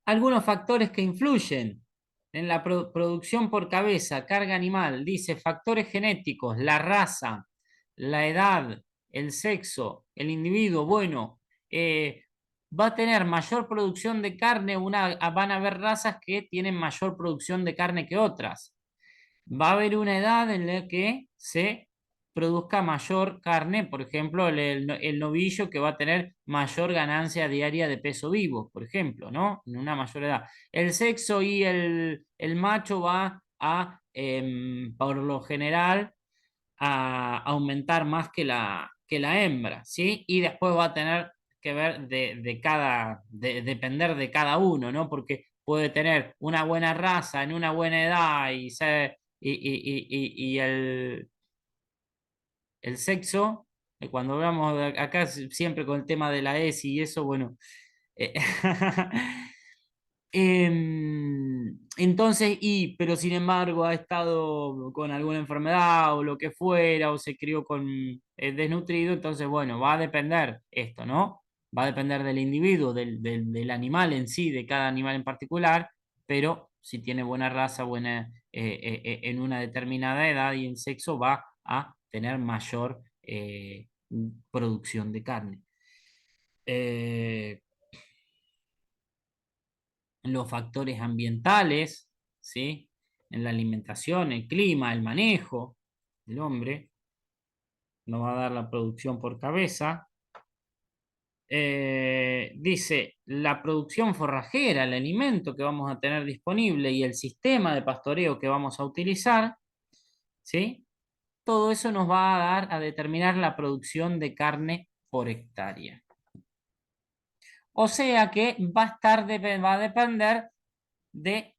Algunos factores que influyen en la producción por cabeza, carga animal, dice factores genéticos, la raza, la edad, el sexo, el individuo, bueno, va a tener mayor producción de carne, van a haber razas que tienen mayor producción de carne que otras. Va a haber una edad en la que se produzca mayor carne, por ejemplo, el novillo que va a tener mayor ganancia diaria de peso vivo, por ejemplo, ¿no? En una mayor edad. El sexo y el macho va a, por lo general, a aumentar más que la hembra, ¿sí? Y después va a tener que ver depender de cada uno, ¿no? Porque puede tener una buena raza en una buena edad y el sexo, cuando hablamos acá siempre con el tema de la ESI y eso, bueno. eh, entonces, pero sin embargo ha estado con alguna enfermedad o lo que fuera, o se crió con desnutrido, entonces, bueno, va a depender esto, ¿no? Va a depender del individuo, del animal en sí, de cada animal en particular, pero si tiene buena raza, en una determinada edad y en sexo, va a tener mayor producción de carne. Los factores ambientales, ¿sí? En la alimentación, el clima, el manejo del hombre, nos va a dar la producción por cabeza. Dice, la producción forrajera, el alimento que vamos a tener disponible y el sistema de pastoreo que vamos a utilizar, ¿sí? Todo eso nos va a dar a determinar la producción de carne por hectárea. O sea que va a depender de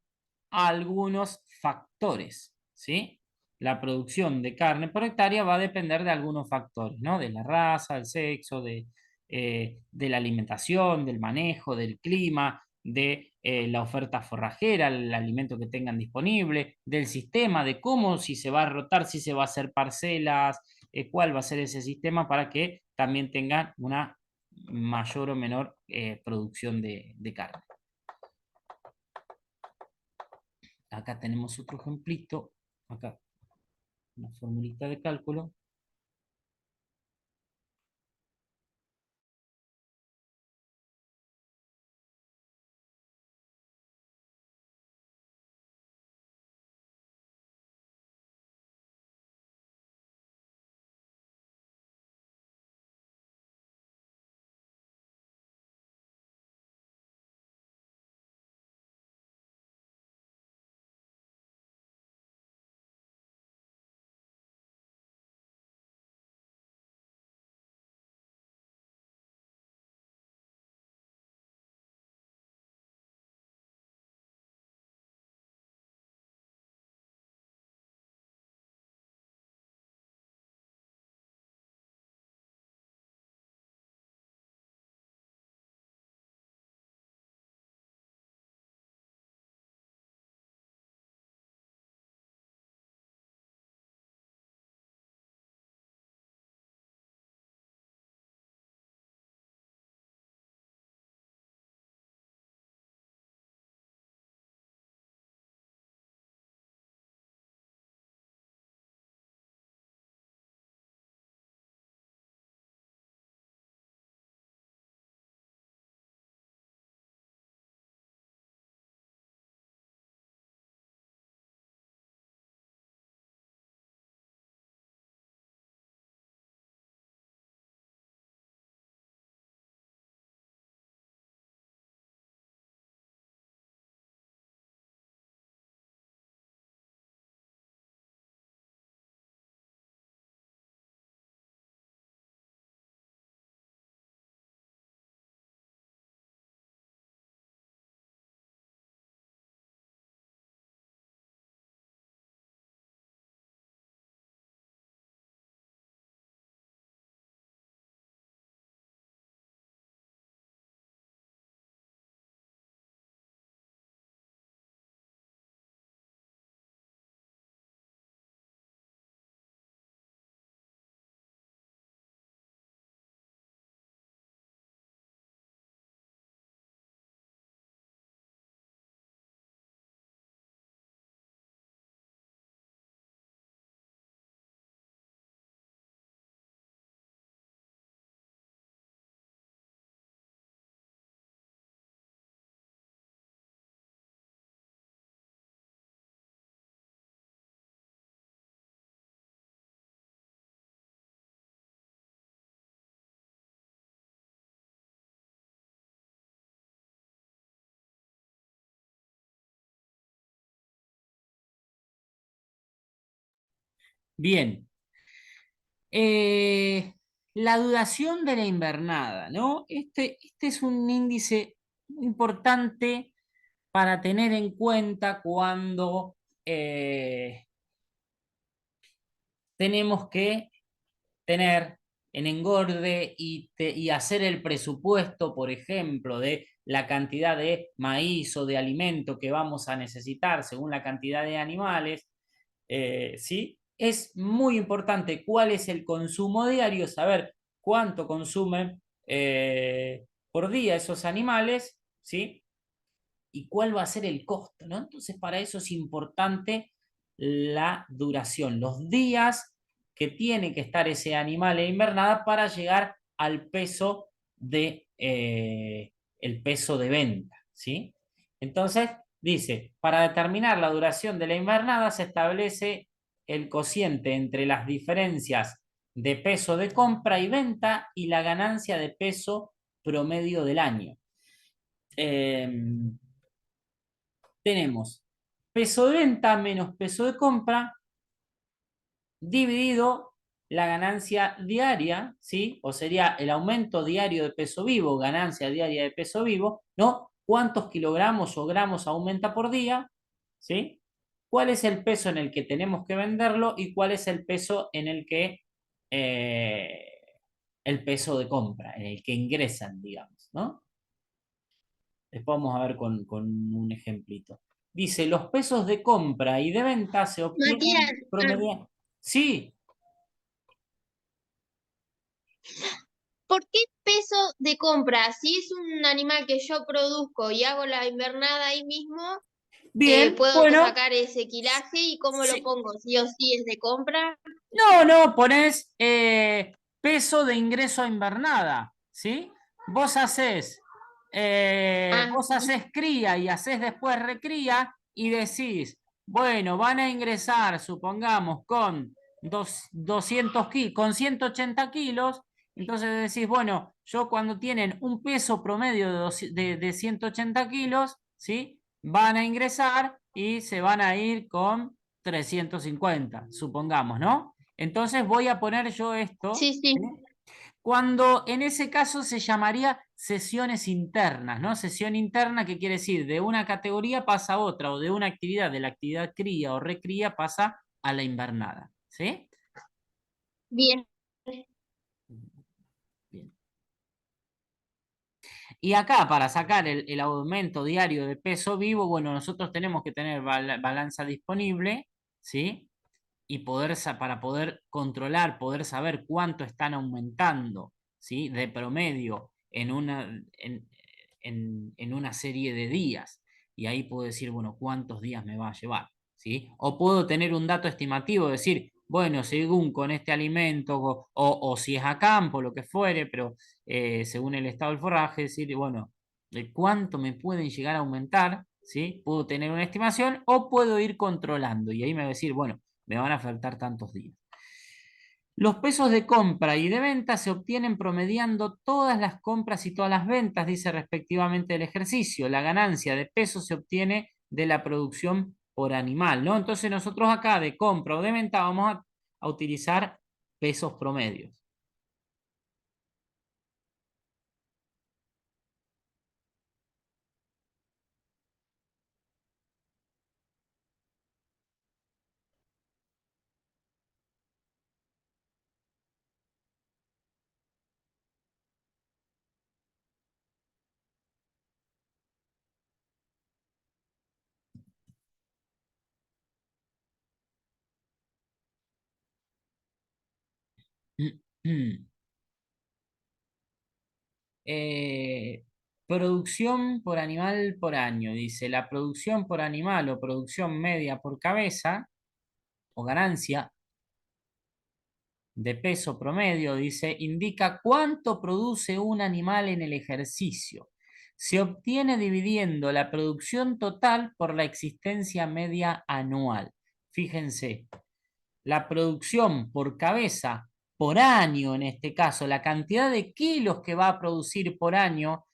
algunos factores, ¿sí? La producción de carne por hectárea va a depender de algunos factores, ¿no? De la raza, el sexo, de la alimentación, del manejo, del clima, de la oferta forrajera, el alimento que tengan disponible, del sistema, de cómo, si se va a rotar, si se va a hacer parcelas, cuál va a ser ese sistema para que también tengan una mayor o menor producción de carne. Acá tenemos otro ejemplito, acá una formulita de cálculo. Bien. La duración de la invernada, ¿no? Este es un índice importante para tener en cuenta cuando tenemos que tener en engorde y hacer el presupuesto, por ejemplo, de la cantidad de maíz o de alimento que vamos a necesitar según la cantidad de animales, ¿sí? Es muy importante cuál es el consumo diario, saber cuánto consumen por día esos animales, ¿sí? y cuál va a ser el costo, ¿no? Entonces, para eso es importante la duración, los días que tiene que estar ese animal en invernada para llegar al peso el peso de venta, ¿sí? Entonces, dice, para determinar la duración de la invernada se establece el cociente entre las diferencias de peso de compra y venta y la ganancia de peso promedio del año. Tenemos peso de venta menos peso de compra dividido la ganancia diaria, ¿sí? O sería el aumento diario de peso vivo, ganancia diaria de peso vivo, ¿no? ¿Cuántos kilogramos o gramos aumenta por día? ¿Sí? ¿Cuál es el peso en el que tenemos que venderlo y cuál es el peso en el que el peso de compra, en el que ingresan, digamos, ¿no? Después vamos a ver con un ejemplito. Dice, los pesos de compra y de venta se Matías, obtienen promedio. Sí, ¿por qué peso de compra? Si es un animal que yo produzco y hago la invernada ahí mismo, bien, puedo bueno, sacar ese quilaje y cómo lo sí. pongo, sí o sí es de compra. No, pones peso de ingreso a invernada, ¿sí? Vos haces, Ah, cría y haces después recría y decís, bueno, van a ingresar, supongamos, con 200 kilos, con 180 kilos, entonces decís, bueno, yo cuando tienen un peso promedio de 180 kilos, ¿sí? Van a ingresar y se van a ir con 350, supongamos, ¿no? Entonces voy a poner yo esto, sí, sí. ¿sí? Cuando en ese caso se llamaría sesiones internas, ¿no? Sesión interna que quiere decir de una categoría pasa a otra o de una actividad, de la actividad cría o recría pasa a la invernada, ¿sí? Bien. Bien. Y acá para sacar el aumento diario de peso vivo, bueno, nosotros tenemos que tener balanza disponible, ¿sí? Y para poder controlar, poder saber cuánto están aumentando, ¿sí? De promedio en una serie de días. Y ahí puedo decir, bueno, cuántos días me va a llevar, ¿sí? O puedo tener un dato estimativo, decir, bueno, según con este alimento o si es a campo, lo que fuere, pero según el estado del forraje, decir, bueno, de cuánto me pueden llegar a aumentar, ¿sí? Puedo tener una estimación o puedo ir controlando y ahí me va a decir, bueno, me van a faltar tantos días. Los pesos de compra y de venta se obtienen promediando todas las compras y todas las ventas, dice respectivamente el ejercicio. La ganancia de pesos se obtiene de la producción por animal, ¿no? Entonces nosotros acá de compra o de venta vamos a utilizar pesos promedios. Eh, producción por animal por año. Dice, la producción por animal o producción media por cabeza o ganancia de peso promedio, dice, indica cuánto produce un animal en el ejercicio. Se obtiene dividiendo la producción total por la existencia media anual. Fíjense, la producción por cabeza por año, en este caso, la cantidad de kilos que va a producir por año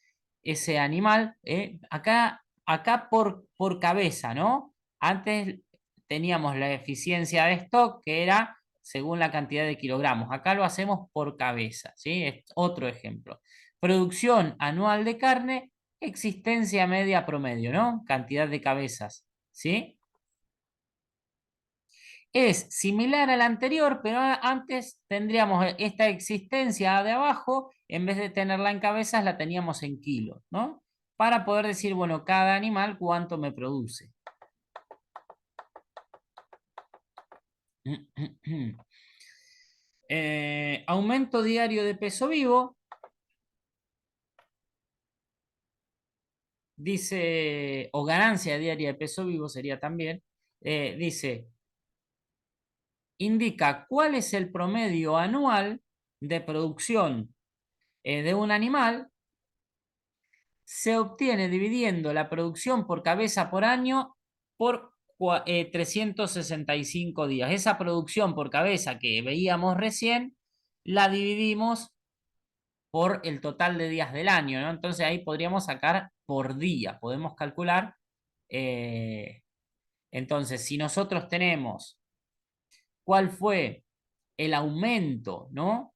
ese animal, acá por cabeza, ¿no? Antes teníamos la eficiencia de stock que era según la cantidad de kilogramos. Acá lo hacemos por cabeza, ¿sí? Es otro ejemplo. Producción anual de carne, existencia media promedio, ¿no? Cantidad de cabezas, ¿sí? Es similar al anterior, pero antes tendríamos esta existencia de abajo, en vez de tenerla en cabezas, la teníamos en kilos, ¿no? Para poder decir, bueno, cada animal cuánto me produce. Aumento diario de peso vivo. dice, o ganancia diaria de peso vivo sería también, dice, indica cuál es el promedio anual de producción de un animal. Se obtiene dividiendo la producción por cabeza por año por 365 días. Esa producción por cabeza que veíamos recién, la dividimos por el total de días del año, ¿no? Entonces ahí podríamos sacar por día, podemos calcular. Entonces, si nosotros tenemos cuál fue el aumento, ¿no?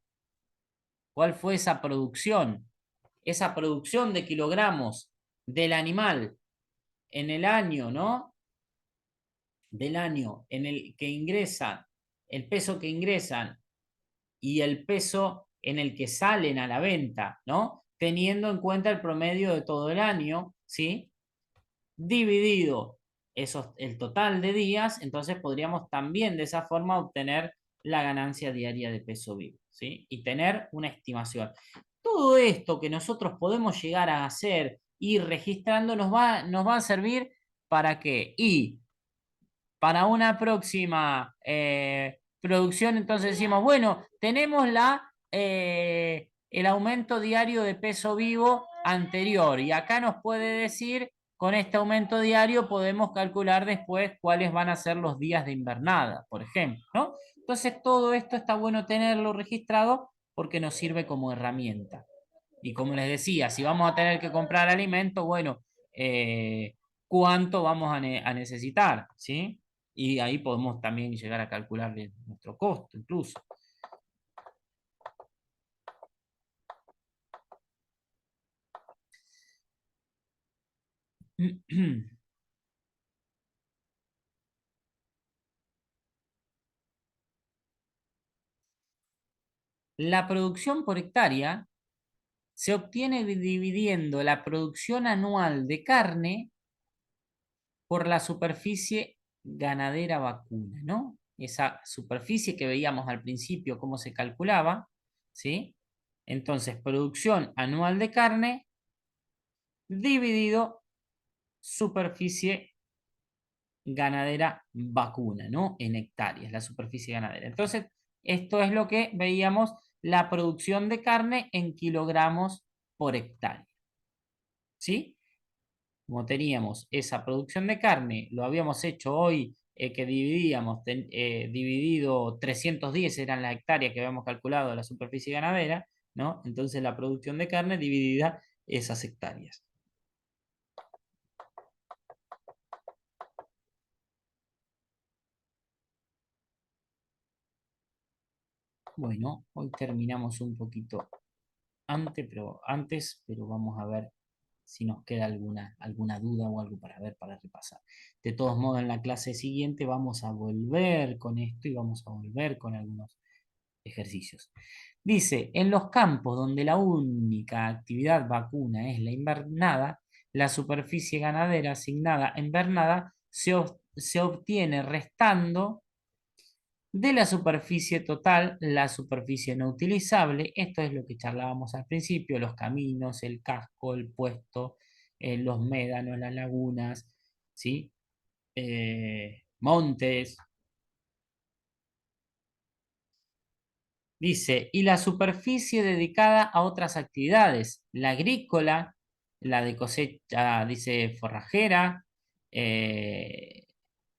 ¿Cuál fue esa producción? Esa producción de kilogramos del animal en el año, ¿no? Del año en el que ingresan, el peso que ingresan y el peso en el que salen a la venta, ¿no? Teniendo en cuenta el promedio de todo el año, ¿sí? Dividido el total de días, entonces podríamos también de esa forma obtener la ganancia diaria de peso vivo, ¿sí? Y tener una estimación. Todo esto que nosotros podemos llegar a hacer, ir registrando, nos va a servir para qué. Y para una próxima producción, entonces decimos, bueno, tenemos el aumento diario de peso vivo anterior y acá nos puede decir, con este aumento diario podemos calcular después cuáles van a ser los días de invernada, por ejemplo, ¿no? Entonces todo esto está bueno tenerlo registrado porque nos sirve como herramienta. Y como les decía, si vamos a tener que comprar alimentos, bueno, ¿cuánto vamos a necesitar? ¿Sí? Y ahí podemos también llegar a calcular nuestro costo incluso. La producción por hectárea se obtiene dividiendo la producción anual de carne por la superficie ganadera vacuna, ¿no? Esa superficie que veíamos al principio, cómo se calculaba, ¿sí? Entonces, producción anual de carne dividido superficie ganadera vacuna, ¿no? En hectáreas, la superficie ganadera. Entonces, esto es lo que veíamos, la producción de carne en kilogramos por hectárea, ¿sí? Como teníamos esa producción de carne, lo habíamos hecho hoy, que dividíamos, dividido 310 eran las hectáreas que habíamos calculado de la superficie ganadera, ¿no? Entonces la producción de carne dividida esas hectáreas. Bueno, hoy terminamos un poquito antes, pero vamos a ver si nos queda alguna duda o algo para ver, para repasar. De todos modos, en la clase siguiente vamos a volver con esto y vamos a volver con algunos ejercicios. Dice, en los campos donde la única actividad vacuna es la invernada, la superficie ganadera asignada a invernada se obtiene restando de la superficie total, la superficie no utilizable. Esto es lo que charlábamos al principio, los caminos, el casco, el puesto, los médanos, las lagunas, ¿sí? Montes. Dice, y la superficie dedicada a otras actividades, la agrícola, la de cosecha, dice, forrajera,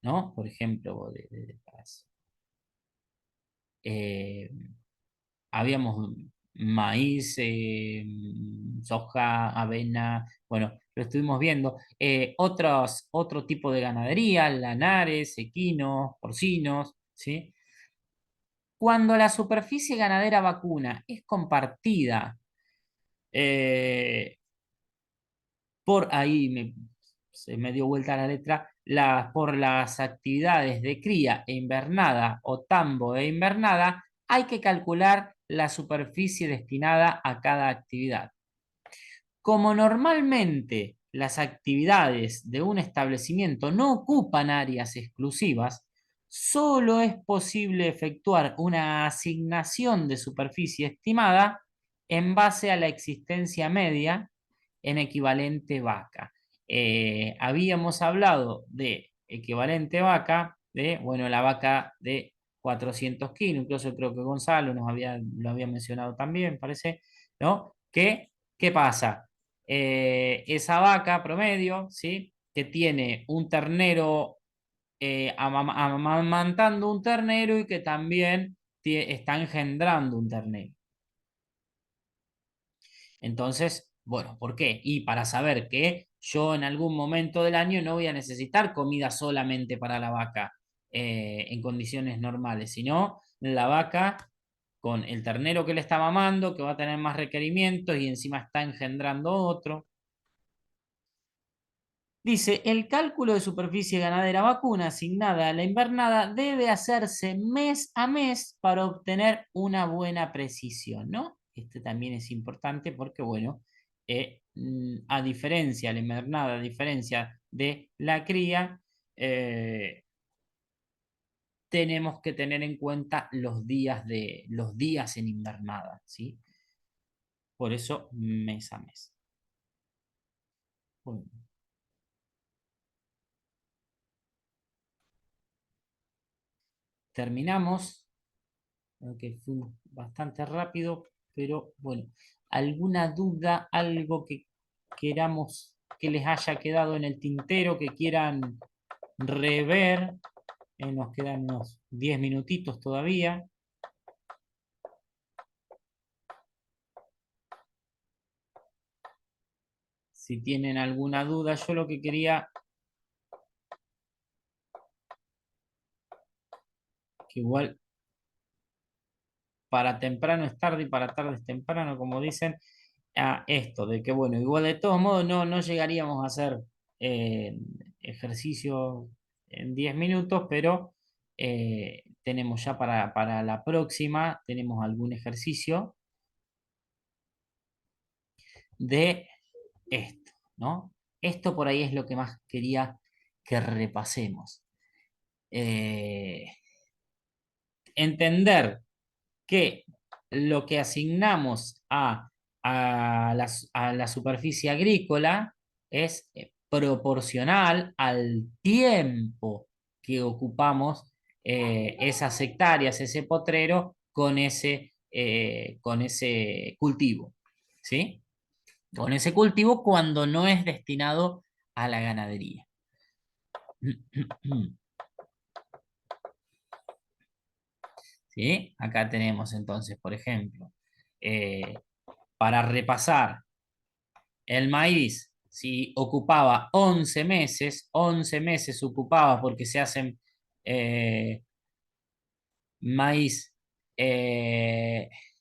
¿no? Por ejemplo, habíamos maíz, soja, avena, bueno, lo estuvimos viendo. Otro tipo de ganadería, lanares, equinos, porcinos, ¿sí? Cuando la superficie ganadera vacuna es compartida por ahí, se me dio vuelta la letra, por las actividades de cría e invernada o tambo e invernada, hay que calcular la superficie destinada a cada actividad. Como normalmente las actividades de un establecimiento no ocupan áreas exclusivas, solo es posible efectuar una asignación de superficie estimada en base a la existencia media en equivalente vaca. habíamos hablado de equivalente vaca, de, bueno, la vaca de 400 kilos, incluso creo que Gonzalo lo había mencionado también, parece, ¿no? ¿Qué pasa? Esa vaca promedio, ¿sí? Que tiene un ternero, amamantando un ternero y que también está engendrando un ternero. Entonces, bueno, ¿por qué? Y para saber que yo en algún momento del año no voy a necesitar comida solamente para la vaca en condiciones normales, sino la vaca con el ternero que le está mamando, que va a tener más requerimientos y encima está engendrando otro. Dice, el cálculo de superficie ganadera vacuna asignada a la invernada debe hacerse mes a mes para obtener una buena precisión, ¿no? Este también es importante porque, bueno, a diferencia, la invernada, a diferencia de la cría, tenemos que tener en cuenta los días en invernada, ¿sí? Por eso, mes a mes. Bueno. Terminamos. Creo que fue bastante rápido, pero bueno, ¿alguna duda, algo que queramos que les haya quedado en el tintero, que quieran rever? Nos quedan unos 10 minutitos todavía. Si tienen alguna duda, yo lo que quería, que igual para temprano es tarde y para tarde es temprano, como dicen, a esto, de que bueno, igual de todos modos no llegaríamos a hacer ejercicio en 10 minutos, pero tenemos ya para la próxima, tenemos algún ejercicio de esto, ¿no? Esto por ahí es lo que más quería que repasemos. Entender que lo que asignamos a la superficie agrícola es proporcional al tiempo que ocupamos esas hectáreas, ese potrero, con ese cultivo, ¿sí? Con ese cultivo cuando no es destinado a la ganadería. ¿Sí? Acá tenemos entonces, por ejemplo, para repasar, el maíz, si ocupaba 11 meses ocupaba porque se hacen maíz,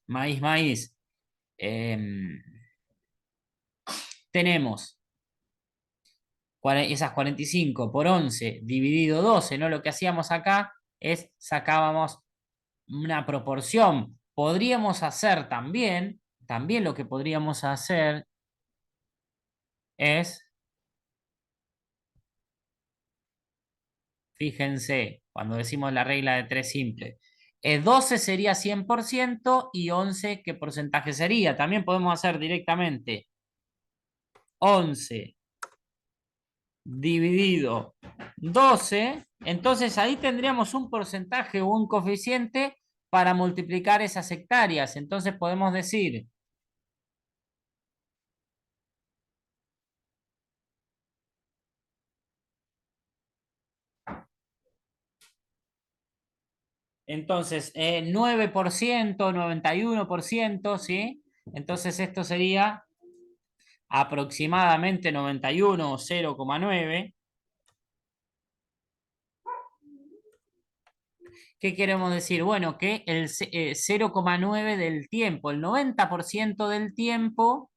maíz. Tenemos esas 45 por 11 dividido 12, ¿no? Lo que hacíamos acá es sacábamos una proporción. Podríamos hacer también lo que podríamos hacer es, fíjense, cuando decimos la regla de 3 simple, 12 sería 100% y 11, ¿qué porcentaje sería? También podemos hacer directamente 11 dividido 12, entonces ahí tendríamos un porcentaje o un coeficiente para multiplicar esas hectáreas. Entonces podemos decir entonces 9%, 91%, ¿sí? Entonces esto sería aproximadamente 91 o 0,9. ¿Qué queremos decir? Bueno, que el 0,9 del tiempo, el 90% del tiempo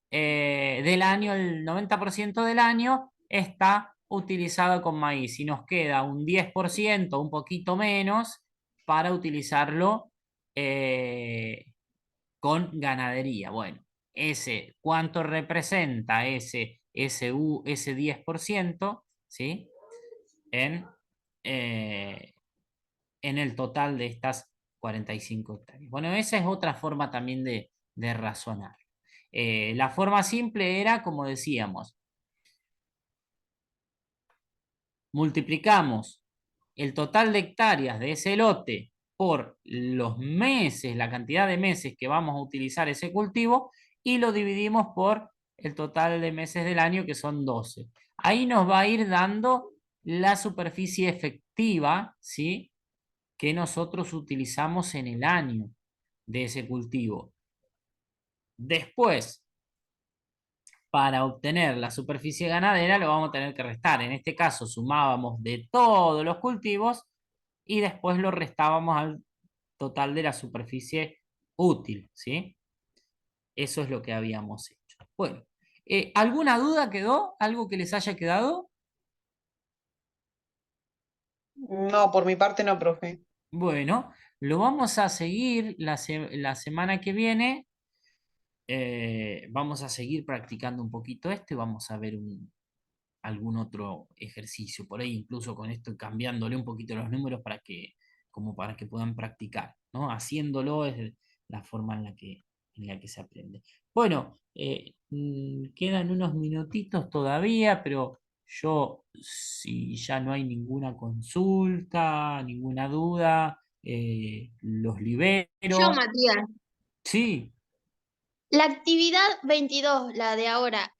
del año, el 90% del año está utilizado con maíz y nos queda un 10%, un poquito menos, para utilizarlo con ganadería. Bueno, ¿cuánto representa ese 10%? ¿Sí? Eh, en el total de estas 45 hectáreas. Bueno, esa es otra forma también de razonar. La forma simple era, como decíamos, multiplicamos el total de hectáreas de ese lote por los meses, la cantidad de meses que vamos a utilizar ese cultivo, y lo dividimos por el total de meses del año, que son 12. Ahí nos va a ir dando la superficie efectiva, ¿sí?, que nosotros utilizamos en el año de ese cultivo. Después, para obtener la superficie ganadera, lo vamos a tener que restar. En este caso, sumábamos de todos los cultivos y después lo restábamos al total de la superficie útil, ¿sí? Eso es lo que habíamos hecho. Bueno, ¿alguna duda quedó? ¿Algo que les haya quedado? No, por mi parte no, profe. Bueno, lo vamos a seguir la semana que viene. Vamos a seguir practicando un poquito esto y vamos a ver algún otro ejercicio. Por ahí incluso con esto cambiándole un poquito los números como para que puedan practicar, ¿no? Haciéndolo es la forma en la que se aprende. Bueno, quedan unos minutitos todavía, pero yo, si ya no hay ninguna consulta, ninguna duda, los libero. Yo, Matías, Sí. la actividad 22, la de ahora,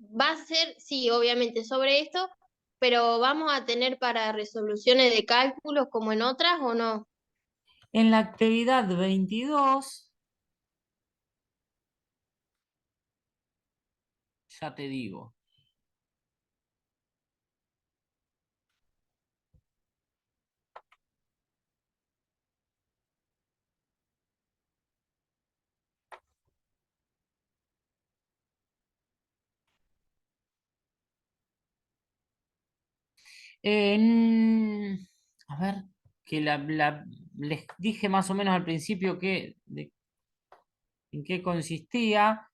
va a ser, sí, obviamente sobre esto, pero ¿vamos a tener para resoluciones de cálculos como en otras o no? En la actividad 22, ya te digo. A ver, que les dije más o menos al principio en qué consistía.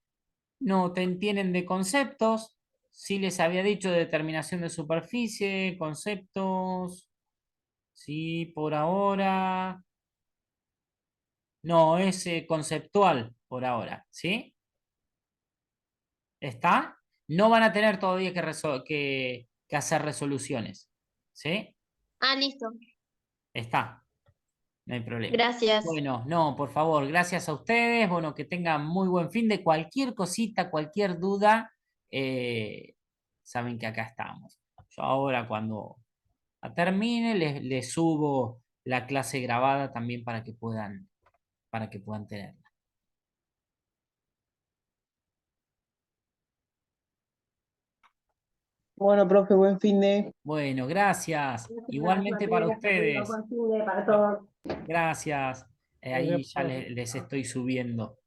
No tienen de conceptos. Sí les había dicho de determinación de superficie, conceptos. Sí, por ahora. No, es conceptual por ahora, ¿sí? ¿Está? No van a tener todavía que hacer resoluciones, ¿sí? Ah, listo. Está, no hay problema. Gracias. Bueno, no, por favor, gracias a ustedes. Bueno, que tengan muy buen fin de cualquier cosita, cualquier duda. Saben que acá estamos. Yo ahora cuando termine les subo la clase grabada también para que puedan tenerla. Bueno, profe, buen fin de. Bueno, gracias. Gracias, Igualmente para Matías, hasta luego, ustedes. buen fin de para todos. Gracias. Ahí ya les estoy subiendo.